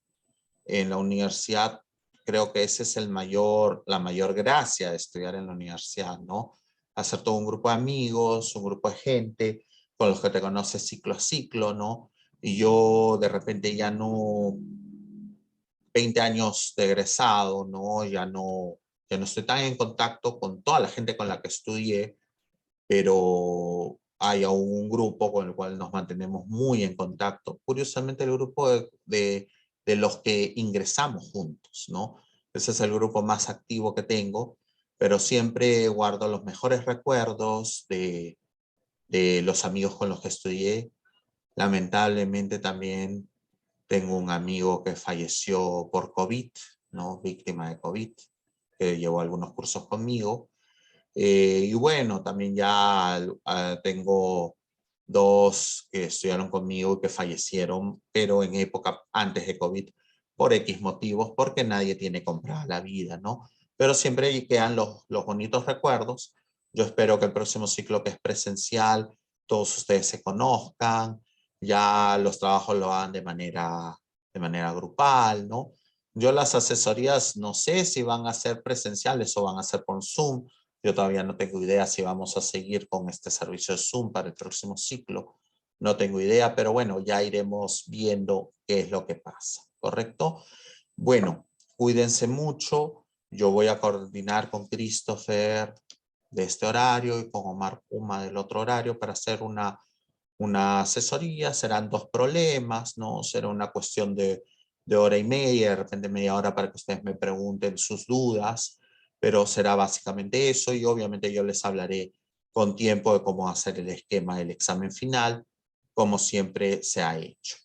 en la universidad, creo que ese es la mayor gracia de estudiar en la universidad, ¿no? Hacer todo un grupo de amigos, un grupo de gente con los que te conoces ciclo a ciclo, ¿no? Y yo de repente ya no, 20 años de egresado, ¿no? Ya no estoy tan en contacto con toda la gente con la que estudié, pero hay aún un grupo con el cual nos mantenemos muy en contacto. Curiosamente, el grupo de los que ingresamos juntos, ¿no? Ese es el grupo más activo que tengo, pero siempre guardo los mejores recuerdos de los amigos con los que estudié. Lamentablemente también tengo un amigo que falleció por COVID, ¿no? Víctima de COVID, que llevó algunos cursos conmigo. Y bueno, también ya tengo dos que estudiaron conmigo y que fallecieron, pero en época antes de COVID, por X motivos, porque nadie tiene comprada la vida, ¿no? Pero siempre quedan los bonitos recuerdos. Yo espero que el próximo ciclo que es presencial, todos ustedes se conozcan, ya los trabajos lo hagan de manera grupal, ¿no? Yo las asesorías no sé si van a ser presenciales o van a ser por Zoom. Yo todavía no tengo idea si vamos a seguir con este servicio de Zoom para el próximo ciclo. No tengo idea, pero bueno, ya iremos viendo qué es lo que pasa, ¿correcto? Bueno, cuídense mucho. Yo voy a coordinar con Christopher de este horario y con Omar Puma del otro horario para hacer una asesoría. Serán dos problemas, ¿no? Será una cuestión de hora y media, de repente media hora para que ustedes me pregunten sus dudas, pero será básicamente eso y obviamente yo les hablaré con tiempo de cómo hacer el esquema del examen final, como siempre se ha hecho.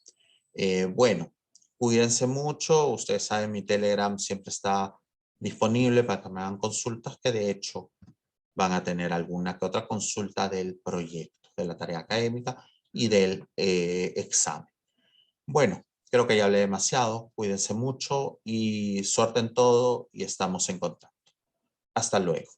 Bueno, cuídense mucho. Ustedes saben, mi Telegram siempre está disponible para que me hagan consultas, que de hecho van a tener alguna que otra consulta del proyecto, de la tarea académica y del examen. Bueno, creo que ya hablé demasiado. Cuídense mucho y suerte en todo y estamos en contacto. Hasta luego.